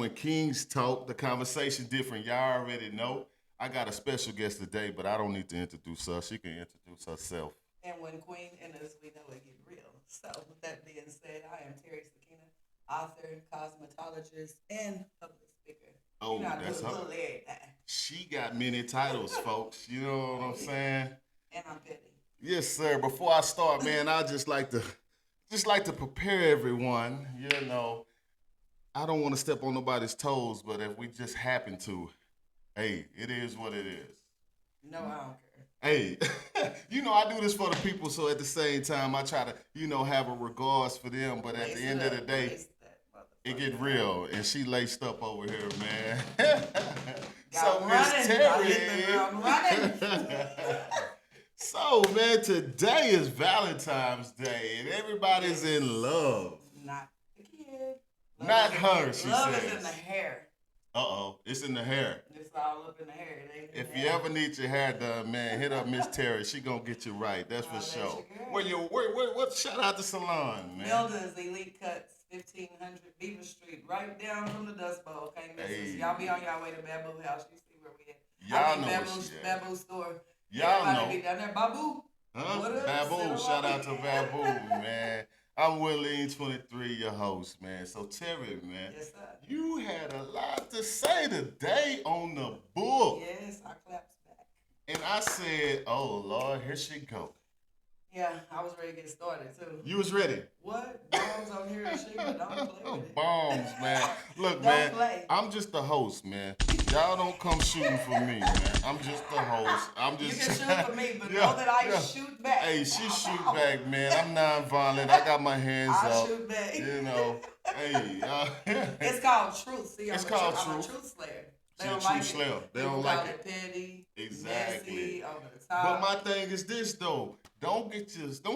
to King's Talk, the conversation different. Y'all already know. I got a special guest today, but I don't need to introduce her. She can introduce herself. And when Queen enters, we know it get real. So, with that being said, I am Terry Sakina, author, cosmetologist, and public speaker. Oh, You know, I do that's a her. little everything. She got many titles, folks. You know what I'm saying? And I'm petty. Yes, sir. Before I start, man, I just like to prepare everyone. You know, I don't want to step on nobody's toes, but if we just happen to, hey, it is what it is. No, I don't care. Hey, I do this for the people, so at the same time, I try to, have a regards for them. But at the end of the day, it get real, and she laced up over here, man. So Miss Terry. So man, today is Valentine's Day, and everybody's in love. Not the kid. Not her, she love says. Love is in the hair. It's in the hair. It's all up in the hair. It ain't in If the you hair. ever need your hair done, man, hit up Miss Terry. She gonna get you right. That's for sure. What? Shout out to Salon, man. Milda's Elite Cuts, 1500 Beaver Street, right down from the Dust Bowl. Can't miss us. Y'all be on y'all way to Babu House. You see where we at. Y'all know where she at. Babu store. Y'all Everybody know. be down there. Babu. Huh? What up? Babu. Shout out to Babu, man. I'm Willie 23, your host, man. So Terry, man. Yes, sir. You had a lot to say today on the book. Yes, I claps back. And I said, oh, Lord, here she go. Yeah, I was ready to get started, too. You was ready? What? Bombs on here and shit, but don't play with it. Bombs, man. Look, Don't man, play. I'm just the host, man. Y'all don't come shooting for me, man. I'm just the host. You can shoot for me, but know that I shoot back. Hey, she shoot back, man. I'm non-violent. I got my hands I up. shoot back. Hey. It's called truth. See, It's I'm called I'm a truth. truth slayer. She a truth slayer. They don't like it. Petty, Exactly. messy, over the top. But my thing is this though. Don't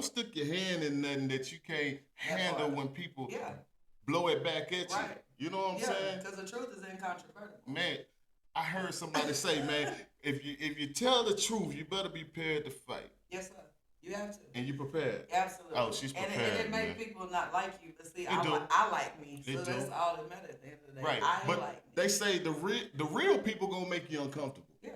stick your hand in nothing that you can't handle when people blow it back at you. Right. You know what I'm saying? Because the truth is incontrovertible. Man, I heard somebody say, man, if you tell the truth, you better be prepared to fight. Yes, sir. You have to. And you prepared. Absolutely. Oh, she's prepared. And it may man. people not like you, but see, I like me. So that's all that matters at the end of the day. Right. I but like me. they say the real people gonna make you uncomfortable. Yeah.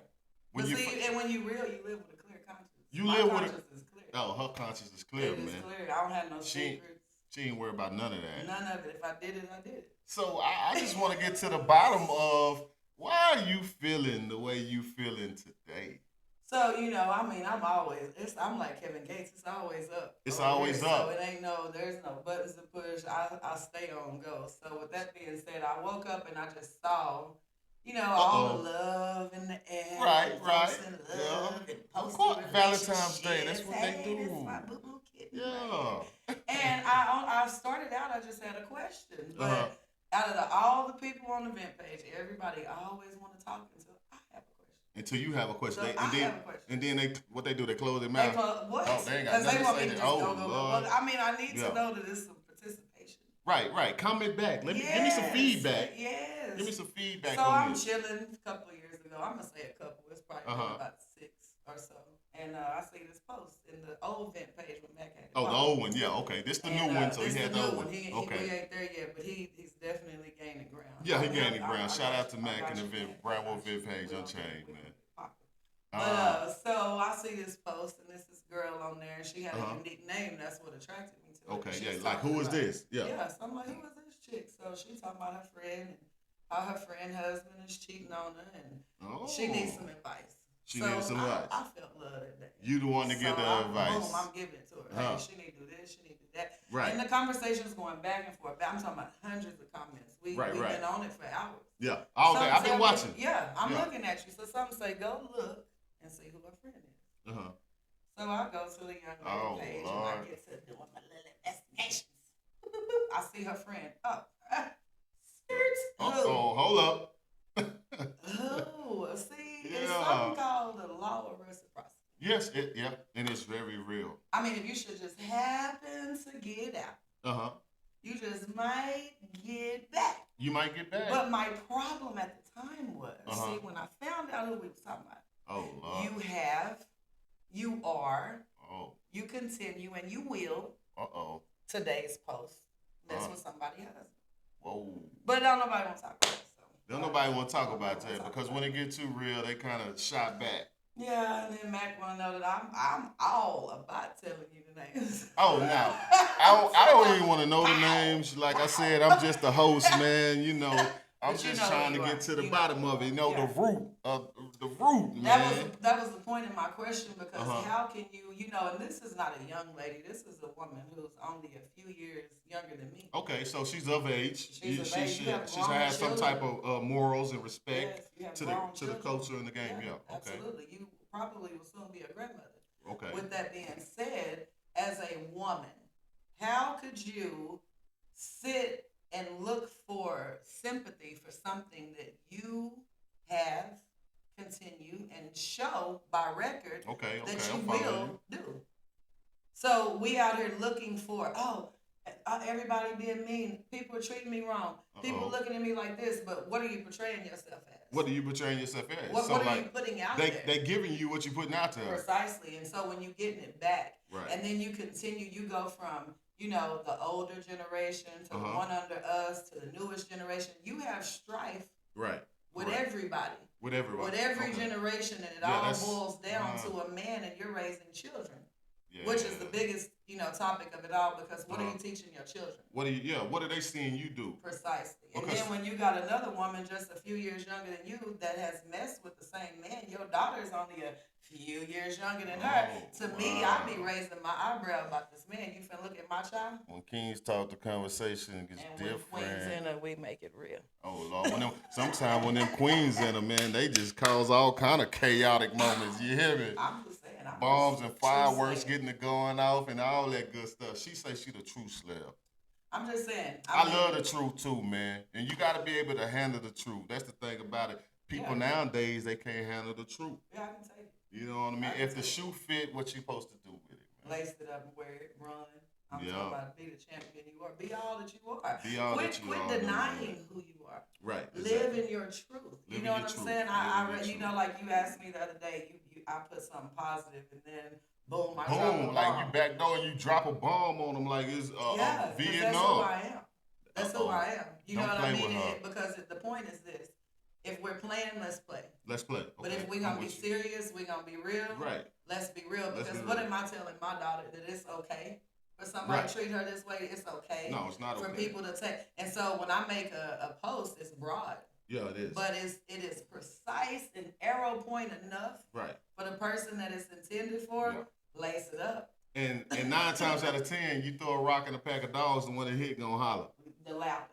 When and when you real, you live with a clear conscience. You My live with conscience is clear. Oh, her conscience is clear, It man. is clear. I don't have no secrets. She ain't worried about none of that. None of it. If I did it, I did it. So I just want to get to the bottom of why are you feeling the way you feeling today? So, I'm like Kevin Gates. It's always up. It's always up. So it ain't there's no buttons to push. I stay on go. So with that being said, I woke up and I just saw, all the love in the air. Right. And love and Of course, Valentine's Day. That's what they do. This is my boo-boo kitten. Yeah. And I started out, I just had a question. But out of all the people on the event page, everybody always want to talk until I have a question. Until you have a question. So I have a question. And then they do? They close their mouth? What? Oh, they ain't got Because nothing they to want say me to then. just Oh, go. Lord. Well, I need to know that it's some participation. Right. Comment back. Give me some feedback. Yes. Give me some feedback So on I'm this. chilling a couple of years ago. I'm going to say a couple. It's probably been about 6 or so. And I see this post in the old event page with Mac had it. Oh, the old one. Yeah, okay. This the new one, so he had the old one. He ain't there yet, but he's definitely gaining ground. Yeah, he gaining ground. Shout out to Mac and the Bravo Event page Unchained, man. So I see this post, and this girl on there, and she had a unique name. That's what attracted me to it. Okay, yeah, like who is this? Yeah. Yeah, so I'm like, who is this chick? So she's talking about her friend, and how her friend husband is cheating on her, and she needs some advice. She needs some advice. I felt love that day. You the one to give the advice. Boom, I'm giving it to her. Hey, she need to do this, she need to do that. Right. And the conversation is going back and forth. I'm talking about hundreds of comments. We've been on it for hours. Yeah, all day. I've been watching. Yeah, I'm looking at you. So some say, go look and see who her friend is. So I go to the young lady page and I get to doing my little investigations. I see her friend. Hold up. See, it's something called the law of reciprocity. Yes, and it's very real. I mean, if you should just happen to get out, you just might get back. You might get back. But my problem at the time was, see, when I found out who we was talking about, Lord. you are, you continue, and you will, today's post, mess with somebody else. Whoa. But don't nobody want to talk about this. Don't nobody want to talk about that because when it get too real, they kind of shot back. Yeah, and then Mac want to know that I'm all about telling you the names. Oh, no. I don't even want to know the names. Like I said, I'm just the host, man. You know, I'm just trying to get to the bottom of it. You know, the root of the root, man. That was the point of my question because how can you, and this is not a young lady. This is a woman who's only a few years younger than me. Okay, so she's of age. She has some type of morals and respect to the culture and the game. Yeah, okay. Absolutely. You probably will soon be a grandmother. Okay. With that being said, as a woman, how could you sit and look for sympathy for something that you have, continue, and show by record that you will do? So we out here looking for, everybody being mean. People are treating me wrong. People are looking at me like this, but what are you portraying yourself as? What are you portraying yourself as? What are you putting out there? They're giving you what you're putting out there. Precisely. And so when you're getting it back, and then you continue, you go from, the older generation to the one under us to the newest generation. You have strife with everybody. With every generation, and it all boils down to a man, and you're raising children. Which is the biggest, topic of it all, because what are you teaching your children? What are they seeing you do? Precisely. And then when you got another woman just a few years younger than you that has messed with the same man, your daughter's only a few years younger than her. To me, I'd be raising my eyebrow about this man. You finna look at my child? When Kings talk, the conversation gets different. When Queens in her, we make it real. Oh, Lord. Sometimes when them Queens in her, man, they just cause all kind of chaotic moments. You hear me? I'm just saying. Bombs and fireworks getting it going off and all that good stuff. She say she the true Slayer. I'm just saying. I love the truth too, man. And you got to be able to handle the truth. That's the thing about it. People nowadays, they can't handle the truth. Yeah, I can tell you. You know what I mean? If the shoe fit, what you supposed to do with it, man? Lace it up and wear it, run. I'm talking about be the champion you are. Be all that you are. Quit denying who you are. Right. Live in your truth. You know what I'm saying? I read, like you asked me the other day, I put something positive and then boom, I drop a bomb. Like you backdoor and you drop a bomb on them like it's Vietnam. That's who I am. That's who I am. You know what I mean? Because the point is this. If we're playing, let's play. Let's play. Okay. But if we're going to be serious, we're going to be real. Right. Let's be real. Because what am I telling my daughter? That it's okay for somebody to treat her this way? It's okay. No, it's not for people to take. And so when I make a post, it's broad. Yeah, it is. But it is precise and arrow point enough for the person that it's intended for. Yeah. Lace it up. And 9 times out of 10, you throw a rock in a pack of dogs and when it hit, gonna holler. The loudest.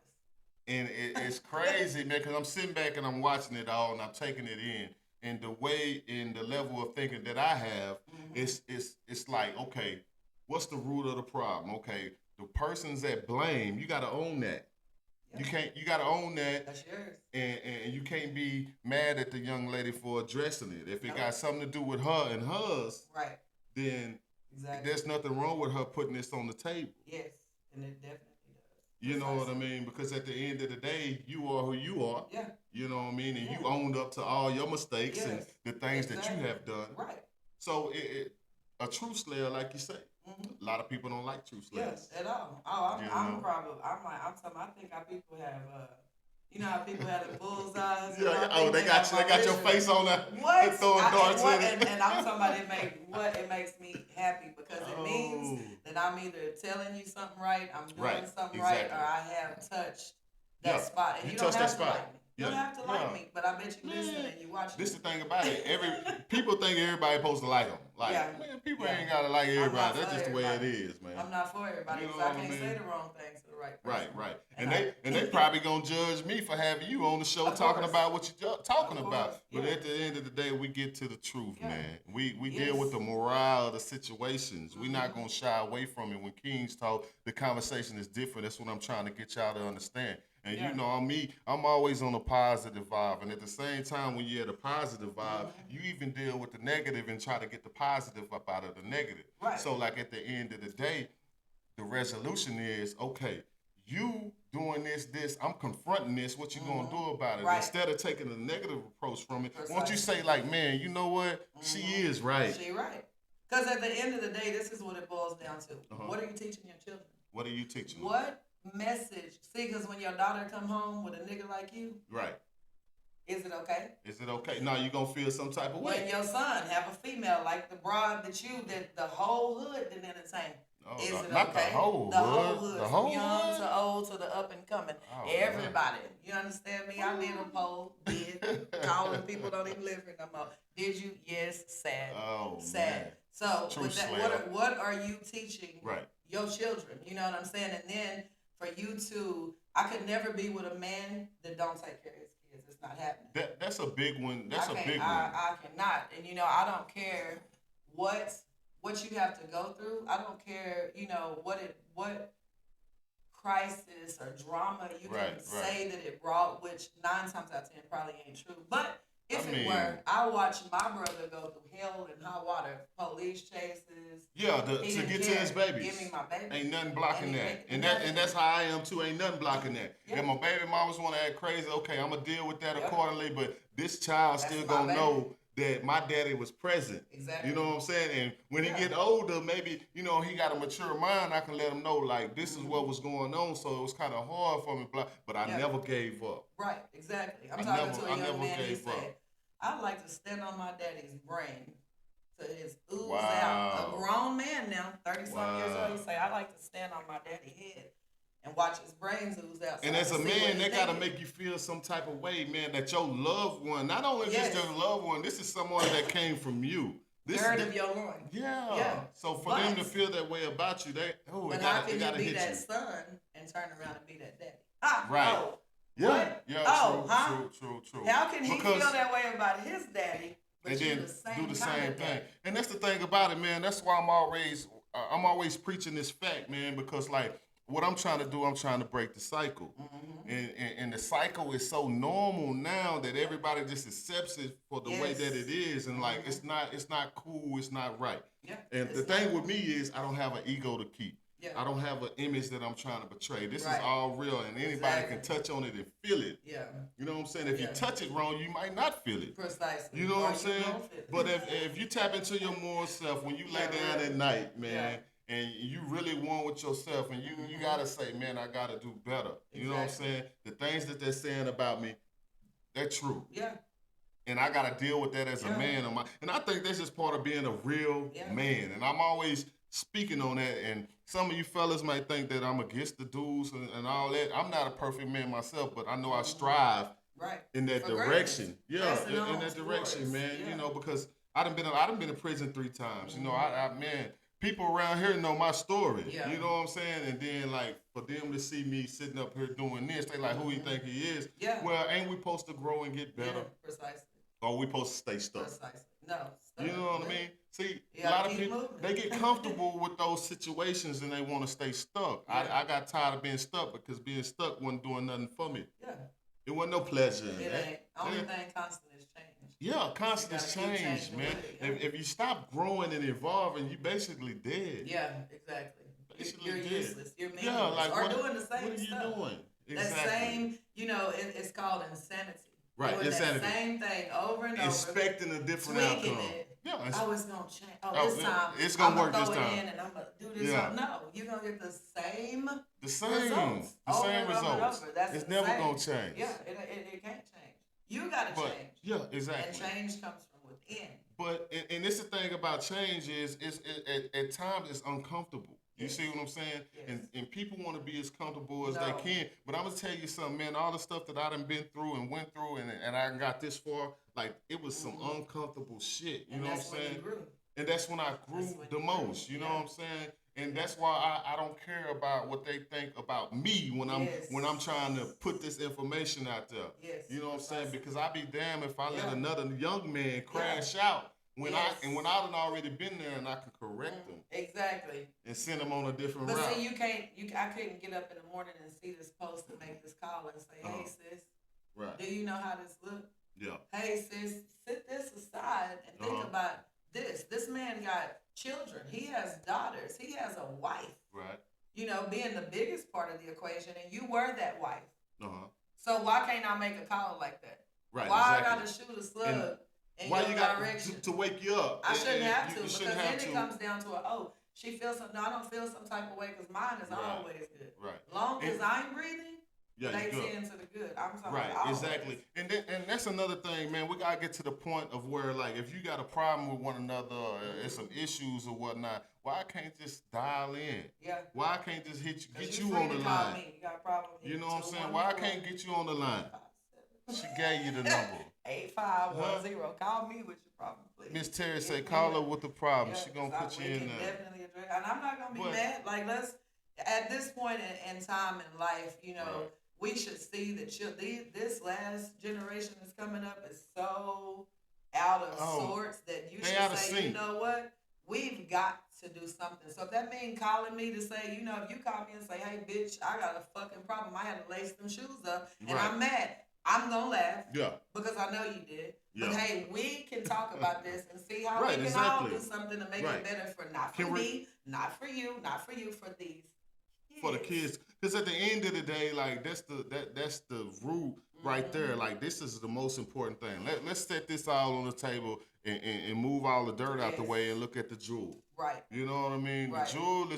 And it's crazy, man, because I'm sitting back and I'm watching it all and I'm taking it in. And the way and the level of thinking that I have, it's like, okay, what's the root of the problem? Okay, the persons that blame, you got to own that. Yep. You got to own that. That's yours. And you can't be mad at the young lady for addressing it. If it got something to do with her and hers, then there's nothing wrong with her putting this on the table. Yes, and it definitely. You know what I mean? Because at the end of the day, you are who you are. Yeah. You know what I mean? And you owned up to all your mistakes and the things that you have done. Right. So a true Slayer, like you say, a lot of people don't like true Slayers. Yes, at all. Oh, I think our people have, how people have the bullseyes. They got your face on that. What? Throwing darts in it. And I'm talking about it makes me happy because it means that I'm either telling you something right, I'm doing something right, or I have touched that spot. And you don't have to like me. You don't have to like me, but I bet you listen and you watch. This is the thing about it. People think everybody supposed to like them. Like, man, people ain't gotta like everybody. That's just the way it is, man. I'm not for everybody because I can't say the wrong things to the right person. Right. And they probably gonna judge me for having you on the show talking about what you're talking about. But at the end of the day, we get to the truth, man. We deal with the morale of the situations. We're not gonna shy away from it. When Kings talk, the conversation is different. That's what I'm trying to get y'all to understand. And you know, I'm always on a positive vibe. And at the same time, when you're at a positive vibe, you even deal with the negative and try to get the positive up out of the negative. Right. So like at the end of the day, the resolution is, okay, you doing this, I'm confronting this, what you gonna do about it? Right. Instead of taking a negative approach from it, why don't you say like, man, you know what? She is right. She right. Because at the end of the day, this is what it boils down to. What are you teaching your children? What are you teaching them? What message? See, because when your daughter come home with a nigga like you, right, Is it okay? Is it okay? No, you gonna feel some type of way. When your son have a female like the broad that the whole hood didn't entertain. Oh, Is it not okay? the whole the hood. whole hood. The From whole young hood? to old to the up and coming. Oh, Everybody. You understand me? I did a poll. Did. All the people don't even live here no more. Did you? Yes. Sad. Oh, sad. man. So True with that, slam. what are you teaching Right. your children? You know what I'm saying? And then for you to, I could never be with a man that don't take care of his kids. It's not happening. That's a big one. That's a big one. I cannot. And you know, I don't care what you have to go through. I don't care, you know, what crisis or drama you can say that it brought, which 9 times out of 10 probably ain't true. But if it were, I watched my brother go through hell and hot water, police chases. Yeah, to get to his babies. Give me my baby. Ain't nothing blocking that. And that's how I am too. Ain't nothing blocking that. Yeah. If my baby mamas want to act crazy, okay, I'm gonna deal with that accordingly. But this child That's still my gonna baby. know that my daddy was present. Exactly. You know what I'm saying? And when he get older, maybe, you know, he got a mature mind, I can let him know, like, this is what was going on, so it was kind of hard for me, but I never gave up. Right, exactly. I'm talking to a young man, he said, I like to stand on my daddy's brain to his ooze out. A grown man now, 30-something years old, he say, I like to stand on my daddy's head and watch his brains ooze out. And as a man, they got to make you feel some type of way, man, that your loved one, not only just your loved one, this is someone that came from you. Dirt of your loin. Yeah. So for them to feel that way about you, but how can you be that son and turn around and be that daddy? Right. Oh, yeah. what? Yeah. True. How can he feel that way about his daddy, but and you then do the same thing? And that's the thing about it, man. That's why I'm always preaching this fact, man, because like what I'm trying to do, I'm trying to break the cycle. And the cycle is so normal now that everybody just accepts it for the way that it is, and like it's not cool, it's not right. Yeah, and the thing with me is I don't have an ego to keep. Yeah. I don't have an image that I'm trying to portray. This is all real, and anybody can touch on it and feel it. Yeah. You know what I'm saying? If you touch it wrong, you might not feel it. Precisely. You know what I'm saying? But if you tap into your moral self when you lay down at night, man, and you really want with yourself, and you gotta say, man, I gotta do better. You know what I'm saying? The things that they're saying about me, they're true. Yeah. And I gotta deal with that as a man. And I think that's just part of being a real man. And I'm always speaking on that. And some of you fellas might think that I'm against the dudes and all that. I'm not a perfect man myself, but I know I strive in that direction. Yeah, in that direction, man. Yeah. You know, because I done been in prison 3 times. You know, man. People around here know my story. Yeah. You know what I'm saying? And then, like, for them to see me sitting up here doing this, they like, who he think he is? Yeah. Well, ain't we supposed to grow and get better? Yeah, precisely. Or we supposed to stay stuck? Precisely. No. You know what I mean? See, a lot of people, they get comfortable with those situations and they want to stay stuck. Yeah. I got tired of being stuck because being stuck wasn't doing nothing for me. Yeah. It wasn't no pleasure in it that. Ain't. Only thing constant is change. Yeah, constant change, man. If you stop growing and evolving, you basically dead. Yeah, exactly. Basically you're dead. Useless. You're meaningless. Like, or doing the same what are you stuff. doing? Exactly. That same, you know, it's called insanity. Right, doing insanity. That same thing over and over. Expecting a different tweaking outcome. It. Yeah, oh, it's gonna change. Oh, this time it's gonna work throw this it time. in and I'm gonna do this. Yeah. No, you're gonna get the same results. The over same and results. over. That's it's the never same. gonna change. Yeah, it can't change. You gotta change. Yeah, exactly. And change comes from within. But and this the thing about change is at times it's uncomfortable. You see what I'm saying? Yes. And people want to be as comfortable as they can. But I'm gonna tell you something, man. All the stuff that I done been through and went through, and I got this far, like it was some uncomfortable shit. You know what I'm saying? And that's when I grew the most. You know what I'm saying? And that's why I don't care about what they think about me when I'm trying to put this information out there. Yes. You know what I'm saying? Because I be damned if I let another young man crash out. When I done already been there and I can correct them. Exactly. And send them on a different route. But see, I couldn't get up in the morning and see this post and make this call and say, hey sis, do you know how this look? Yeah. Hey sis, sit this aside and think about this. This man got children. He has daughters. He has a wife. Right. You know, being the biggest part of the equation, and you were that wife. Uh-huh. So why can't I make a call like that? Right. Why I gotta shoot a slug? Why you got to wake you up? I shouldn't have to, because then it comes down to she feels something. No, I don't feel some type of way because mine is always good. Right. Long as I'm breathing, Yeah, they you good. tend to the good. I'm talking Right, about exactly. And that's another thing, man. We gotta get to the point of where, like, if you got a problem with one another, or it's some issues or whatnot, why I can't just dial in? Yeah. Why I can't just get you free on to the call line? me. You got a problem? You know what I'm saying? Why I can't get you on the line? She gave you the number. 8510. Call me with your problem, please. Miss Terry say, call her with the problem. She gonna put you in there. Definitely address, and I'm not gonna be mad. Like, let's at this point in time in life, you know, Right. we should see that this last generation that's coming up is so out of sorts that you should say, you know what, we've got to do something. So if that means calling me to say, you know, if you call me and say, hey, bitch, I got a fucking problem, I had to lace them shoes up, and I'm mad, I'm gonna laugh. Yeah. Because I know you did. Yeah. But hey, we can talk about this and see how we can all do something to make it better for not for me, not for you, not for you, for these kids. For the kids. Because at the end of the day, like, that's the root right there. Like, this is the most important thing. Let's set this all on the table and move all the dirt out the way and look at the jewel. Right. You know what I mean? Right. The jewel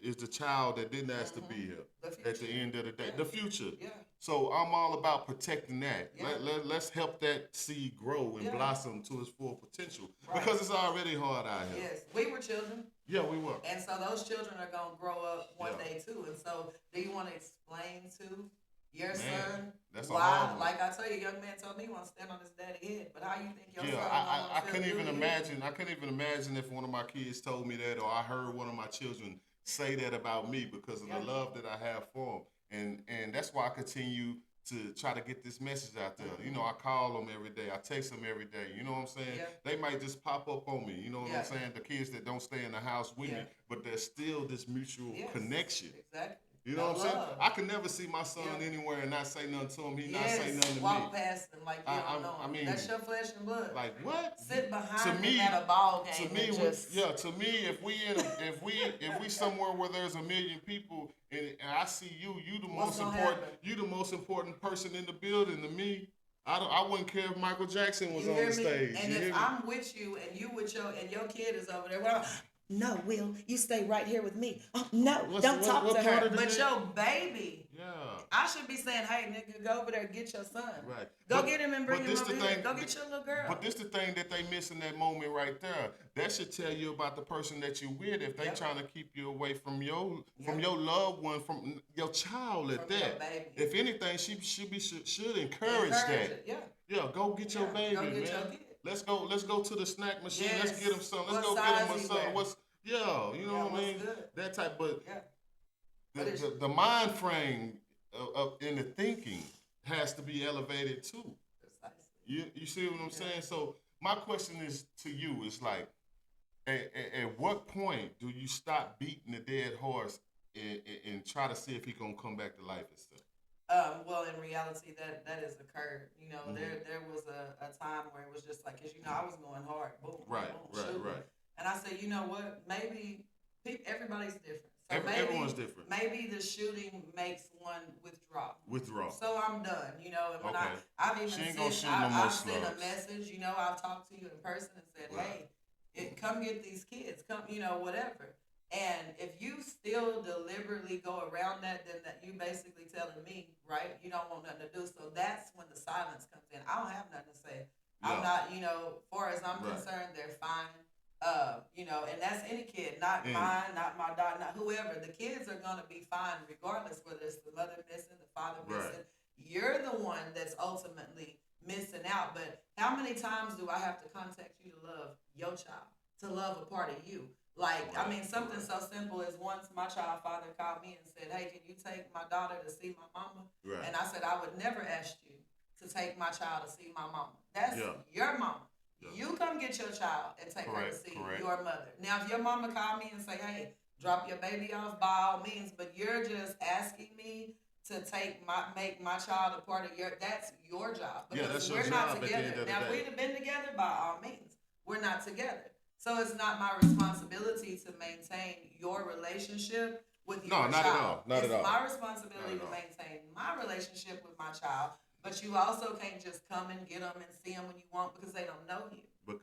is the child that didn't ask to be here. At the end of the day. The future. Yeah. So I'm all about protecting that. Yeah. Let's help that seed grow and blossom to its full potential. Right. Because it's already hard out here. Yes. We were children. Yeah, we were. And so those children are going to grow up one day too. And so do you want to explain to your son why? Like I tell you, young man told me he wants to stand on his daddy head. But how you think your son I couldn't even imagine. I couldn't even imagine if one of my kids told me that, or I heard one of my children say that about me, because of the love that I have for them. And that's why I continue to try to get this message out there. You know, I call them every day. I text them every day. You know what I'm saying? Yeah. They might just pop up on me. You know what I'm saying? The kids that don't stay in the house with me, but there's still this mutual connection. Exactly. You know what I'm saying? I can never see my son anywhere and not say nothing to him. He not say nothing to me. Walk past him like you don't know him. I mean, that's your flesh and blood. Like what? Sit behind him at a ball game. To me, if we somewhere where there's a million people and I see you the most important. You the most important person in the building to me. I wouldn't care if Michael Jackson was on the stage. And if I'm with you and you with your kid is over there, well, no, Will, you stay right here with me. Oh, no, don't talk to her. But your baby, I should be saying, hey, nigga, go over there, get your son. Right. Go get him and bring him over here. Go get your little girl. But this the thing that they miss in that moment right there. That should tell you about the person that you're with. If they trying to keep you away from your loved one, from your child at that. If anything, she should encourage that. Yeah, go get your baby, man. Let's go to the snack machine. Yes. Let's get him some. Let's go get him a son. You know what I mean? Good. That type, but the mind frame of in the thinking has to be elevated too. Precisely. You see what I'm saying? So my question is to you is like, at what point do you stop beating the dead horse and try to see if he gonna come back to life and stuff? Well, in reality, that has occurred. You know, there was a time where it was just like, cause you know, I was going hard, boom, right. And I said, you know what? Maybe everybody's different. So everyone's different. Maybe the shooting makes one withdraw. So I'm done. You know, and when I've even sent a message. You know, I've talked to you in person and said, hey, come get these kids. Come, you know, whatever. And if you still deliberately go around that, then that you basically telling me, right, you don't want nothing to do. So that's when the silence comes in. I don't have nothing to say. Yeah. I'm not, you know, far as I'm concerned, they're fine. You know, and that's any kid, not mine, not my daughter, not whoever. The kids are gonna be fine regardless whether it's the mother missing, the father missing. You're the one that's ultimately missing out. But how many times do I have to contact you to love your child, to love a part of you? Like, I mean, something so simple as once my child father called me and said, hey, can you take my daughter to see my mama? And I said, I would never ask you to take my child to see my mama. That's your mama. You come get your child and take her to see your mother. Now, if your mama called me and say, hey, drop your baby off by all means, but you're just asking me to make my child a part of that's your job. Because that's we're your not job together. At the end of the now, day. if we'd have been together, by all means, we're not together. So it's not my responsibility to maintain your relationship with your child. No, not at all. Not at all. It's my responsibility to maintain my relationship with my child. But you also can't just come and get them and see them when you want because they don't know you.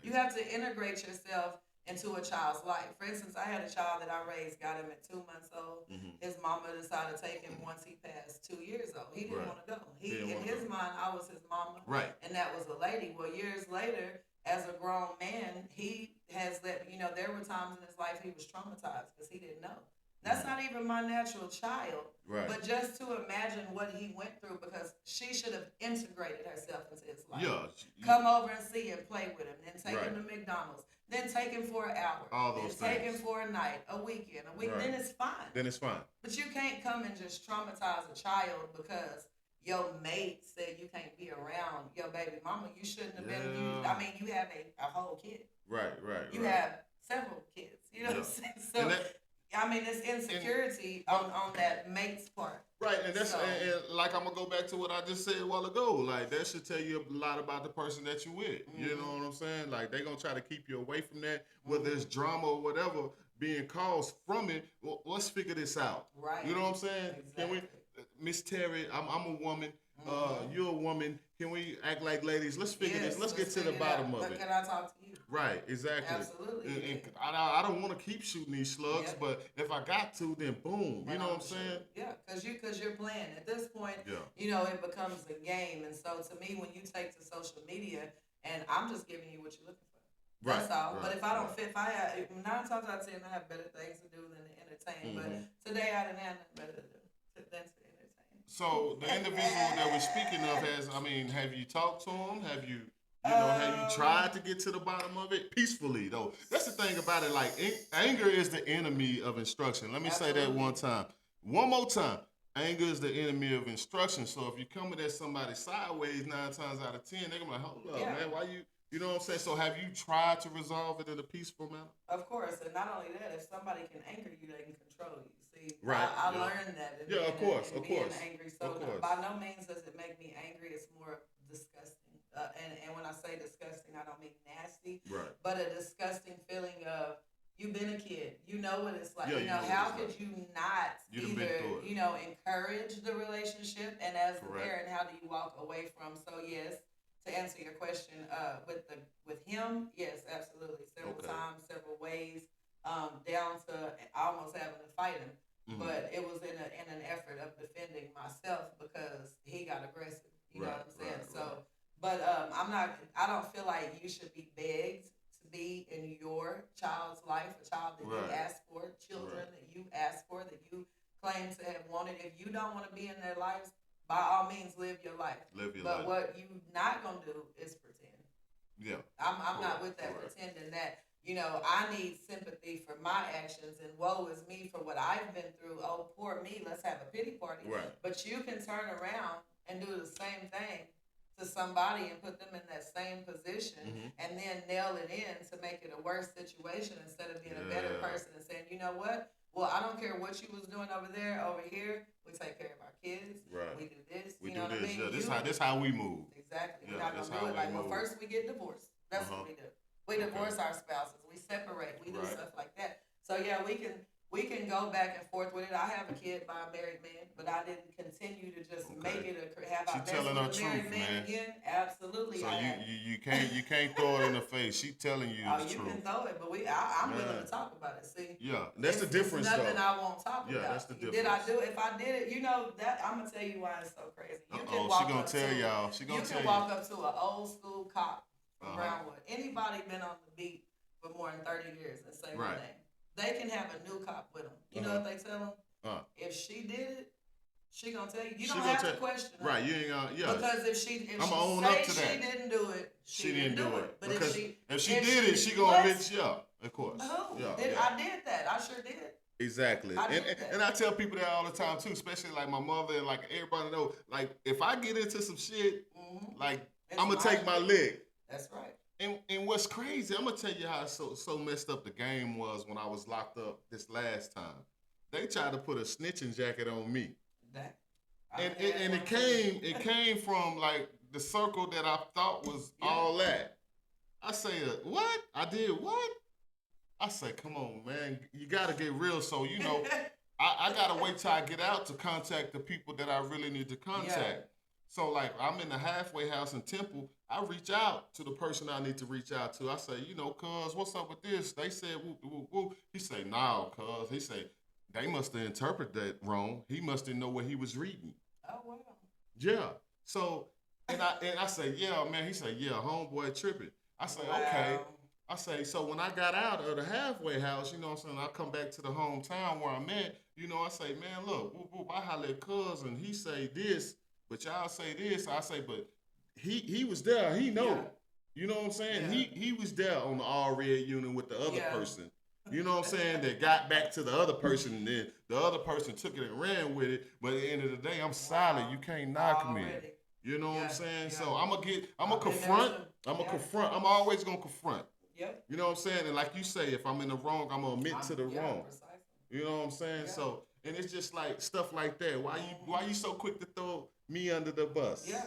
You have to integrate yourself into a child's life. For instance, I had a child that I raised, got him at 2 months old. His mama decided to take him once he passed 2 years old. He didn't want to go. In his mind, I was his mama, and that was a lady. Well, years later, as a grown man, he has let there were times in his life he was traumatized because he didn't know. That's not even my natural child. Right. But just to imagine what he went through, because she should have integrated herself into his life. Yeah. Come over and see him, play with him, then take him to McDonald's, then take him for an hour, all those then things. take him for a night, a weekend, then it's fine. Then it's fine. But you can't come and just traumatize a child because your mate said you can't be around your baby mama. You shouldn't have been. You have a whole kid. Right. You have several kids. You know what I'm saying? So it's insecurity on that mate's part. Right, and that's and like I'm gonna go back to what I just said a while ago. Like that should tell you a lot about the person that you with. You know what I'm saying? Like they gonna try to keep you away from that, whether it's drama or whatever being caused from it. Well, let's figure this out. Right. You know what I'm saying? Exactly. Can we, Miss Terry? I'm a woman. You're a woman. Can we act like ladies? Let's figure this. Let's get to the bottom of it. But can I talk to you? Right, exactly. Absolutely. And I don't want to keep shooting these slugs, but if I got to, then boom. You know what I'm saying? Yeah, because you're playing. At this point, it becomes a game. And so to me, when you take to social media, and I'm just giving you what you're looking for. That's all. Right, but if I don't fit, if I have 9 times out of 10, I have better things to do than to entertain. But today I didn't have nothing better to do than to entertain. So the individual that we're speaking of have you talked to him? Have you tried to get to the bottom of it peacefully though? That's the thing about it. Like anger is the enemy of instruction. Let me say that one more time. Anger is the enemy of instruction. So if you coming at somebody sideways 9 times out of 10, they're gonna be like, hold up, man, why you? You know what I'm saying? So have you tried to resolve it in a peaceful manner? Of course, and not only that, if somebody can anger you, they can control you. See, I learned that. Of course. Being angry, so by no means does it make me angry. It's more disgusting. And when I say disgusting, I don't mean nasty, but a disgusting feeling of you've been a kid. You know what it's like. How could you not either encourage the relationship, and as a parent, how do you walk away from? So yes. To answer your question, with him, yes, absolutely. Several times, several ways, down to almost having to fight him. But it was in an effort of defending myself because he got aggressive. You know what I'm saying? But I don't feel like you should be begged to be in your child's life, a child that you asked for, children that you asked for, that you claim to have wanted. If you don't want to be in their lives, by all means, live your life. But what you not gonna do is pretend. Yeah. I'm not with that pretending that, I need sympathy for my actions and woe is me for what I've been through. Oh, poor me, let's have a pity party. Right. But you can turn around and do the same thing to somebody and put them in that same position and then nail it in to make it a worse situation instead of being a better person and saying, you know what? Well, I don't care what you was doing over here. We take care of our kids. Right. We do this. We know do what this. I mean? Yeah, this how we move. Exactly. We're not going to do it like, well, first we get divorced. That's what we do. We divorce our spouses. We separate. We do stuff like that. So, yeah, we can go back and forth with it. I have a kid by a married man, but I didn't continue to just make it have our best with a married man again. Absolutely. So you can't throw it in the face. She telling you the truth. You can throw it, but I'm willing to talk about it. See. Yeah, that's the difference. It's nothing I won't talk about. Yeah, that's the difference. Did I do it? If I did it, that I'm gonna tell you why it's so crazy. You can walk up to an old school cop from Brownwood. Anybody been on the beat for more than 30 years and say my name? They can have a new cop with them. You know what they tell them? If she did it, she gonna tell you. You don't have to question her. Right, you ain't gonna, Because if she I'm own up to that. She didn't do it, she didn't do it. But because if she did it, she gonna admit, of course. I did that. I sure did. Exactly. And I tell people that all the time too, especially like my mother and like everybody know, like if I get into some shit, like I'm gonna take my lick. That's right. And what's crazy, I'm gonna tell you how so messed up the game was when I was locked up this last time. They tried to put a snitching jacket on me. It came from like the circle that I thought was all that. I say, what? I did what? I say, come on, man, you gotta get real. So I gotta wait till I get out to contact the people that I really need to contact. So like I'm in the halfway house in Temple, I reach out to the person I need to reach out to. I say, cuz, what's up with this? They said whoop whoop whoop. He say, no, cuz. He say, they must have interpreted that wrong. He must have know what he was reading. Oh wow. Yeah. So and I say, yeah, man. He say, yeah, homeboy tripping. I say, Wow. okay. I say, so when I got out of the halfway house, you know what I'm saying, I come back to the hometown where I'm at, I say, man, look, whoop, whoop, I holler at cuz and he say this, but y'all say this. I say, but he was there, he know. Yeah. You know what I'm saying? Yeah. He was there on the all red unit with the other Yeah. person. You know what I'm saying? That got back to the other person, and then the other person took it and ran with it. But at the end of the day, I'm solid. You can't knock me. Already. You know what Yeah, I'm saying? yeah. So I'm gonna I've been confront. there too. I'm gonna Yeah. confront. I'm always gonna confront. Yep. You know what I'm saying? And like you say, if I'm in the wrong, I'm gonna admit to the wrong. Precisely. You know what I'm saying? Yeah. So, and it's just like stuff like that. Why you so quick to throw me under the bus? Yeah.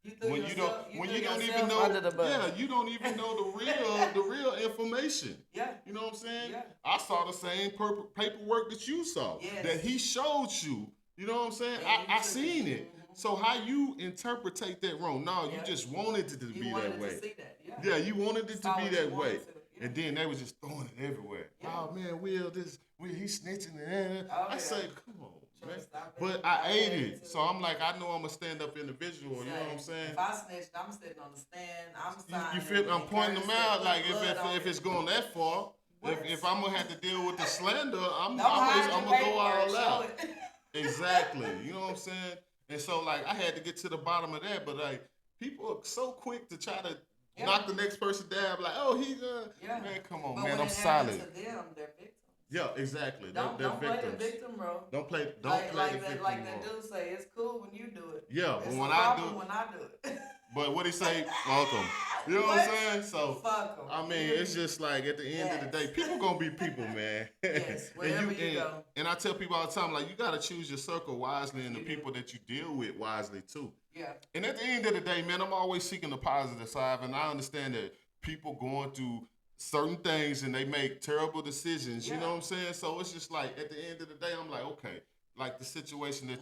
You threw When yourself, you don't yourself even know, under the bus. yeah, you don't even know the real information. Yeah. You know what I'm saying? Yeah. I saw the same paperwork that you saw, Yes. that he showed you. You know what I'm saying? And you I took seen it. it. Mhm. So how you interpretate that wrong? No, you Yeah. just wanted it to You be wanted that to way. see that. Yeah. Yeah, you wanted it to Saw be what you that way. wanted to. Yeah. And then they was just throwing it everywhere. Yeah. Oh man, Will, he's snitching and Oh, I yeah. say, come on, Trying man. to stop it. But I ate ate it. too. So I'm like, I know I'm a stand up individual, you know what I'm saying? If I snitched, I'm sitting on the stand. I'm signing. You feel? I'm and pointing them cursing, out. put Like blood on if it. it's going that far, Worse. if I'm gonna have to deal with the slander, I'm Don't hide your gonna go paperwork, all show out. it. Exactly. You know what I'm saying? And so like I had to get to the bottom of that. But like people are so quick to try to Yeah. knock the next person down. Like, oh, he's Yeah. man, come on, But man, when I'm it solid. happens to them, they're victims. Yeah, exactly. Don't they're play the victims. victim role. Don't play Like the that, victim like that role. dude say, it's cool when you do it. Yeah, It's but a when I problem do, when I do it. but what he say, welcome. You know what I'm saying? So Fuck 'em. I mean, it's just like at the end of the day, people gonna be people, man. Yes, wherever you go. And I tell people all the time, like you gotta choose your circle wisely and the You do. people that you deal with wisely too. Yeah. And at the end of the day, man, I'm always seeking the positive side, and I understand that people going through certain things and they make terrible decisions. You Yeah. know what I'm saying? So it's just like at the end of the day, I'm like, okay, like the situation that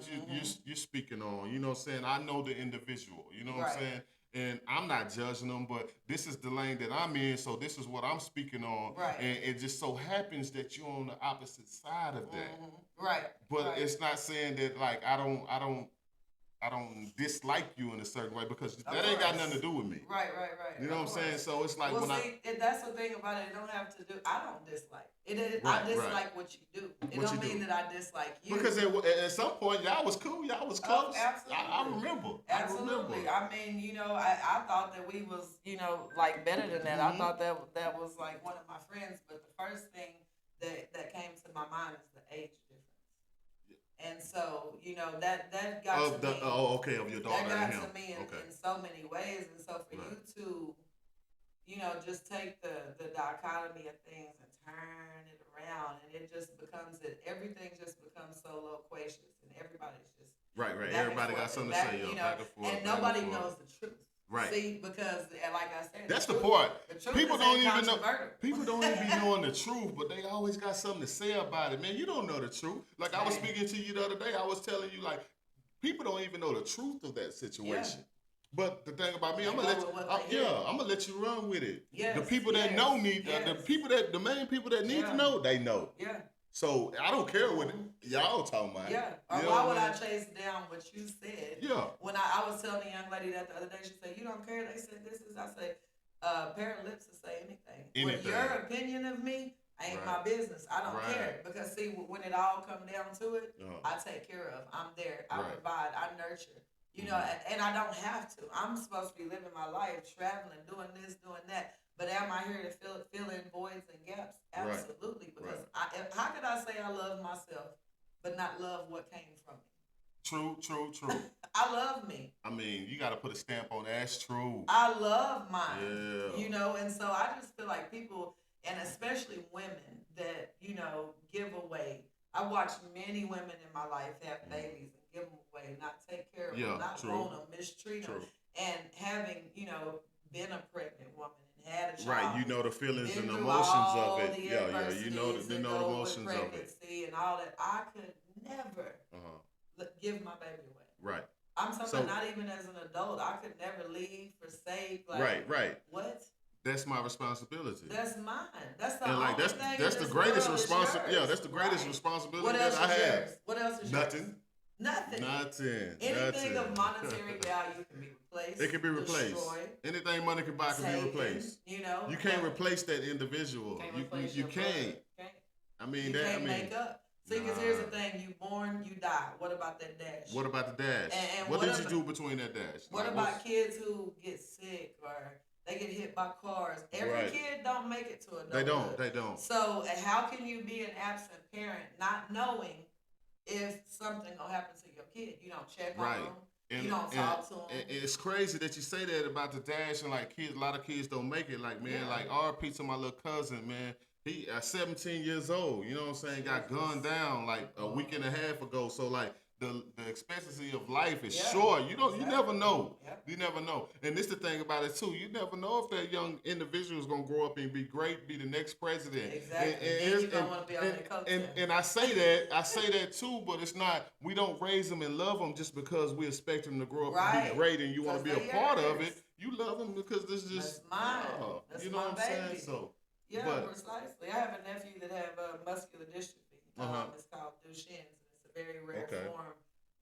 you're speaking on. You know what I'm saying? I know the individual. You know what Right. I'm saying? And I'm not judging them, but this is the lane that I'm in, so this is what I'm speaking on. Right. And it just so happens that you're on the opposite side of that. Right. But right. it's not saying that like I don't dislike you in a certain way because that ain't got nothing to do with me. Right. You know what I'm saying? So it's like well, when see, that's the thing about it. It don't have to do. I don't dislike. I Right, dislike right. what you do. It What don't you mean do. that I dislike you. because at some point y'all was cool, y'all was close. Absolutely. I remember. Absolutely. I mean, I thought that we was, like better than that. I thought that was like one of my friends. But the first thing that came to my mind is the age difference. And so, that got Of to me. okay, of your daughter That and got him. to me Okay. in so many ways. And so for Right. you to, just take the dichotomy of things and turn it around, and it just becomes that everything just becomes so loquacious, and everybody's just Right. back and Everybody got forth, something back, to say, back and forth. and back nobody and forth. knows the truth. Right. See, because like I said, That's the truth, part. The truth People is don't even know. incontrovertible. People don't even be knowing the truth, but they always got something to say about it. Man, you don't know the truth. Like I was Right. speaking to you the other day, I was telling you like people don't even know the truth of that situation. But the thing about me, They I'm gonna go let with what they hear. I'm gonna let you run with it. Yes, The people that yes, know need the yes. people that the main people that need Yeah. to know, they know. Yeah. So I don't care what y'all talking about. Yeah. Or You know why what would I I mean? chase down what you said? Yeah. When I was telling a young lady that the other day, she said, "You don't care." They said, "This is." I said, "Pair of lips to say anything. What Anything. your opinion of me ain't Right. my business. I don't Right. care because see, when it all come down to it, Uh-huh. I take care of. I'm there. I Right. provide. I nurture. And I don't have to. I'm supposed to be living my life, traveling, doing this, doing that. But am I here to fill in voids and gaps? Right. Absolutely. Because Right. how could I say I love myself but not love what came from me? True. I love me. I mean, you got to put a stamp on that. That's true. I love mine. Yeah. And so I just feel like people, and especially women, that, give away. I watched many women in my life have babies and give them away, not take care of Yeah, them, not true. want them, mistreat them. True. And having, been a pregnant woman and had a child. Right, you know the feelings been and through emotions all of it. the Yeah, you know adversities the that go with emotions of it. pregnancy and all that. I could never Uh-huh. give my baby away. Right. I'm talking So about not even as an adult. I could never leave, forsake. Like, right. what? That's my responsibility. That's mine. That's the And like only thing that's in the this greatest world is responsibility. Yeah, yours. that's the greatest Right. responsibility What that else I is have. yours? What else is Nothing. yours? Nothing. Nothing. Anything Nothing. of monetary value can be replaced. It can be replaced. Destroyed. Anything money can buy can Taken, be replaced. you know. You can't replace that individual. Can't replace You your can't. brother. Can't. I mean You that. can't I mean, make up. See, because here's the thing: you born, you die. What about that dash? What about the dash? And what did you do between that dash? What like, about kids who get sick or they get hit by cars? Every kid don't make it to adulthood. They don't. So how can you be an absent parent not knowing if something gonna happen to your kid? You don't check on them. And, you don't talk to them. It's crazy that you say that about the dash and like kids. A lot of kids don't make it. Like man, like RP to my little cousin, man. He 17 years old. You know what I'm saying? Got gunned down like a week and a half ago. So like the expectancy of life is short. You never know. You never know. And this the thing about it too. You never know if that young individual is gonna grow up and be great, be the next president. Exactly. And I say that too, but it's not. We don't raise them and love them just because we expect them to grow up and be great, and you want to be a part of it. You love them because this is just mine. That's you know what I'm saying? So. Yeah, precisely. I have a nephew that have muscular dystrophy. It's called Duchenne's, and it's a very rare form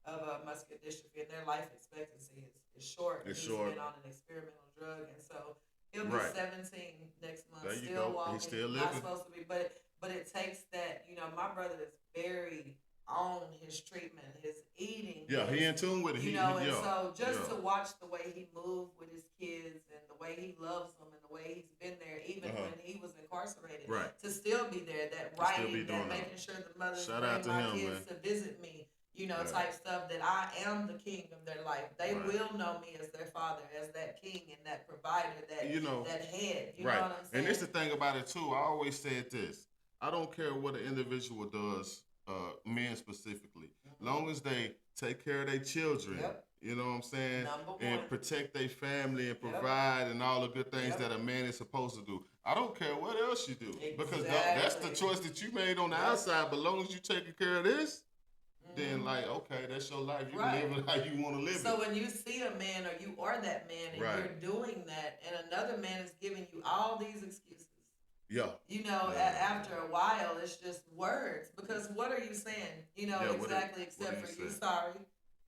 of muscular dystrophy, and their life expectancy is short. He's been on an experimental drug, and so he'll be 17 next month. There you still go. walking. He's still living. Not supposed to be, but it takes that. You know, my brother is very on his treatment, his eating. Yeah, he in tune with it. So just to watch the way he moved with his kids and the way he loves them and the way he's been there, even when he was incarcerated, to still be there, that writing, that making sure the mothers bring my kids to visit me, type stuff, that I am the king of their life. They will know me as their father, as that king and that provider, that that head. You know what I'm saying? And it's the thing about it too. I always said this. I don't care what an individual does. Men specifically, long as they take care of their children, you know what I'm saying, and protect their family and provide and all the good things that a man is supposed to do. I don't care what else you do because that's the choice that you made on the outside. But long as you taking care of this, then like okay, that's your life. You can live it how you want to live it. So when you see a man or you are that man and you're doing that, and another man is giving you all these excuses. After a while, it's just words. Because what are you saying? Except for you sorry,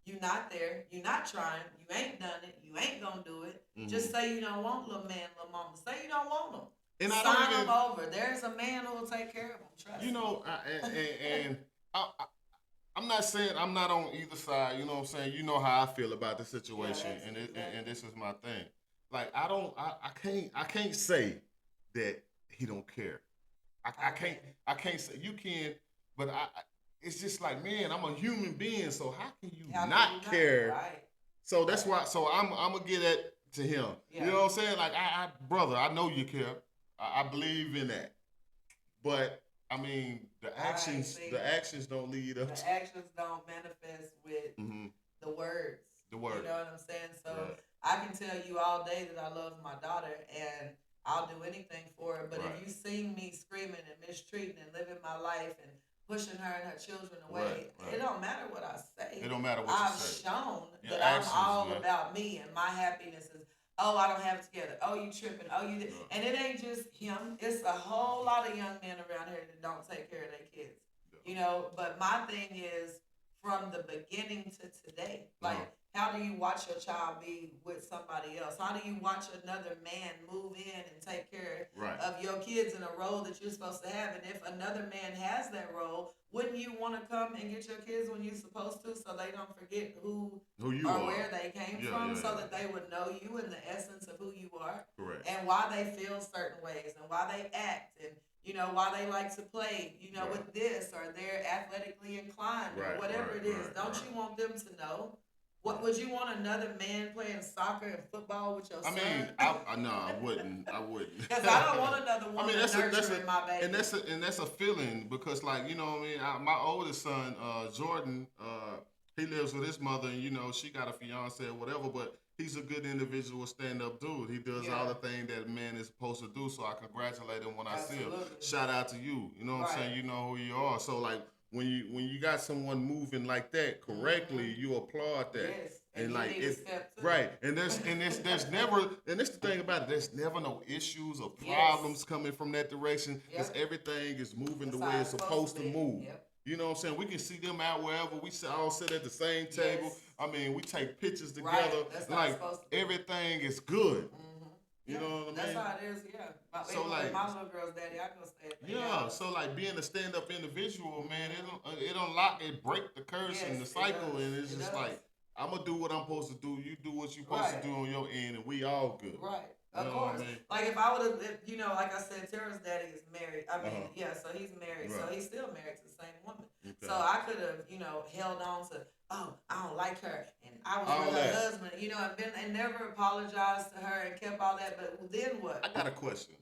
you not there, you not trying, you ain't done it, you ain't gonna do it. Just say you don't want little man, little mama. Say you don't want them. And sign them over. There's a man who will take care of them. Trust me. I'm not saying I'm not on either side. You know what I'm saying? You know how I feel about the situation, and this is my thing. Like I can't say that he don't care. I can't say you can, but it's just like, man, I'm a human being, so how can you not care? Right. So that's why. So I'm gonna get that to him. You know what I'm saying? Like, brother, I know you care. I believe in that. But I mean, the actions don't lead us. The actions don't manifest with the words. The words. You know what I'm saying? So I can tell you all day that I love my daughter and I'll do anything for her. But if you see me screaming and mistreating and living my life and pushing her and her children away, it don't matter what I say. It don't matter what I've you say. shown Your that actions, I'm all about me and my happiness is, oh, I don't have it together. Oh, you tripping. Oh, you did. And it ain't just him. It's a whole lot of young men around here that don't take care of their kids. But my thing is from the beginning to today, like, how do you watch your child be with somebody else? How do you watch another man move in and take care of your kids in a role that you're supposed to have? And if another man has that role, wouldn't you want to come and get your kids when you're supposed to, so they don't forget who you are, where they came from, so that they would know you and the essence of who you are, and why they feel certain ways and why they act and why they like to play, with this, or they're athletically inclined, or whatever it is. Don't you want them to know? What would you want another man playing soccer and football with your son? I mean, I wouldn't. Because I don't want another woman nurturing my baby. And that's a feeling because, like, you know what I mean? My oldest son, Jordan, he lives with his mother, and she got a fiance or whatever, but he's a good individual, stand-up dude. He does all the things that a man is supposed to do, so I congratulate him when I see him. Shout out to you. You know what I'm saying? You know who you are. So, like, when you got someone moving like that correctly, you applaud that. Yes. And like it's right, and there's never, and that's the thing about it. There's never no issues or problems coming from that direction because everything is moving the way it's supposed to move. Yep. You know what I'm saying? We can see them out wherever we all sit at the same table. Yes. I mean, we take pictures together. Right. Like everything is good. You know what I mean? That's how it is, yeah. So like my little girl's daddy, I go stay at the house. So like being a stand-up individual, man, it break the curse and the cycle, and it's just like, I'm gonna do what I'm supposed to do. You do what you're supposed to do on your end, and we all good. Right. Of course. I mean? Like if I would have, like I said, Tara's daddy is married. I mean, so he's married. Right. So he's still married to the same woman. Okay. So I could have, held on to, I don't like her, and I was with her husband, and never apologized to her and kept all that. But then what? I got a question.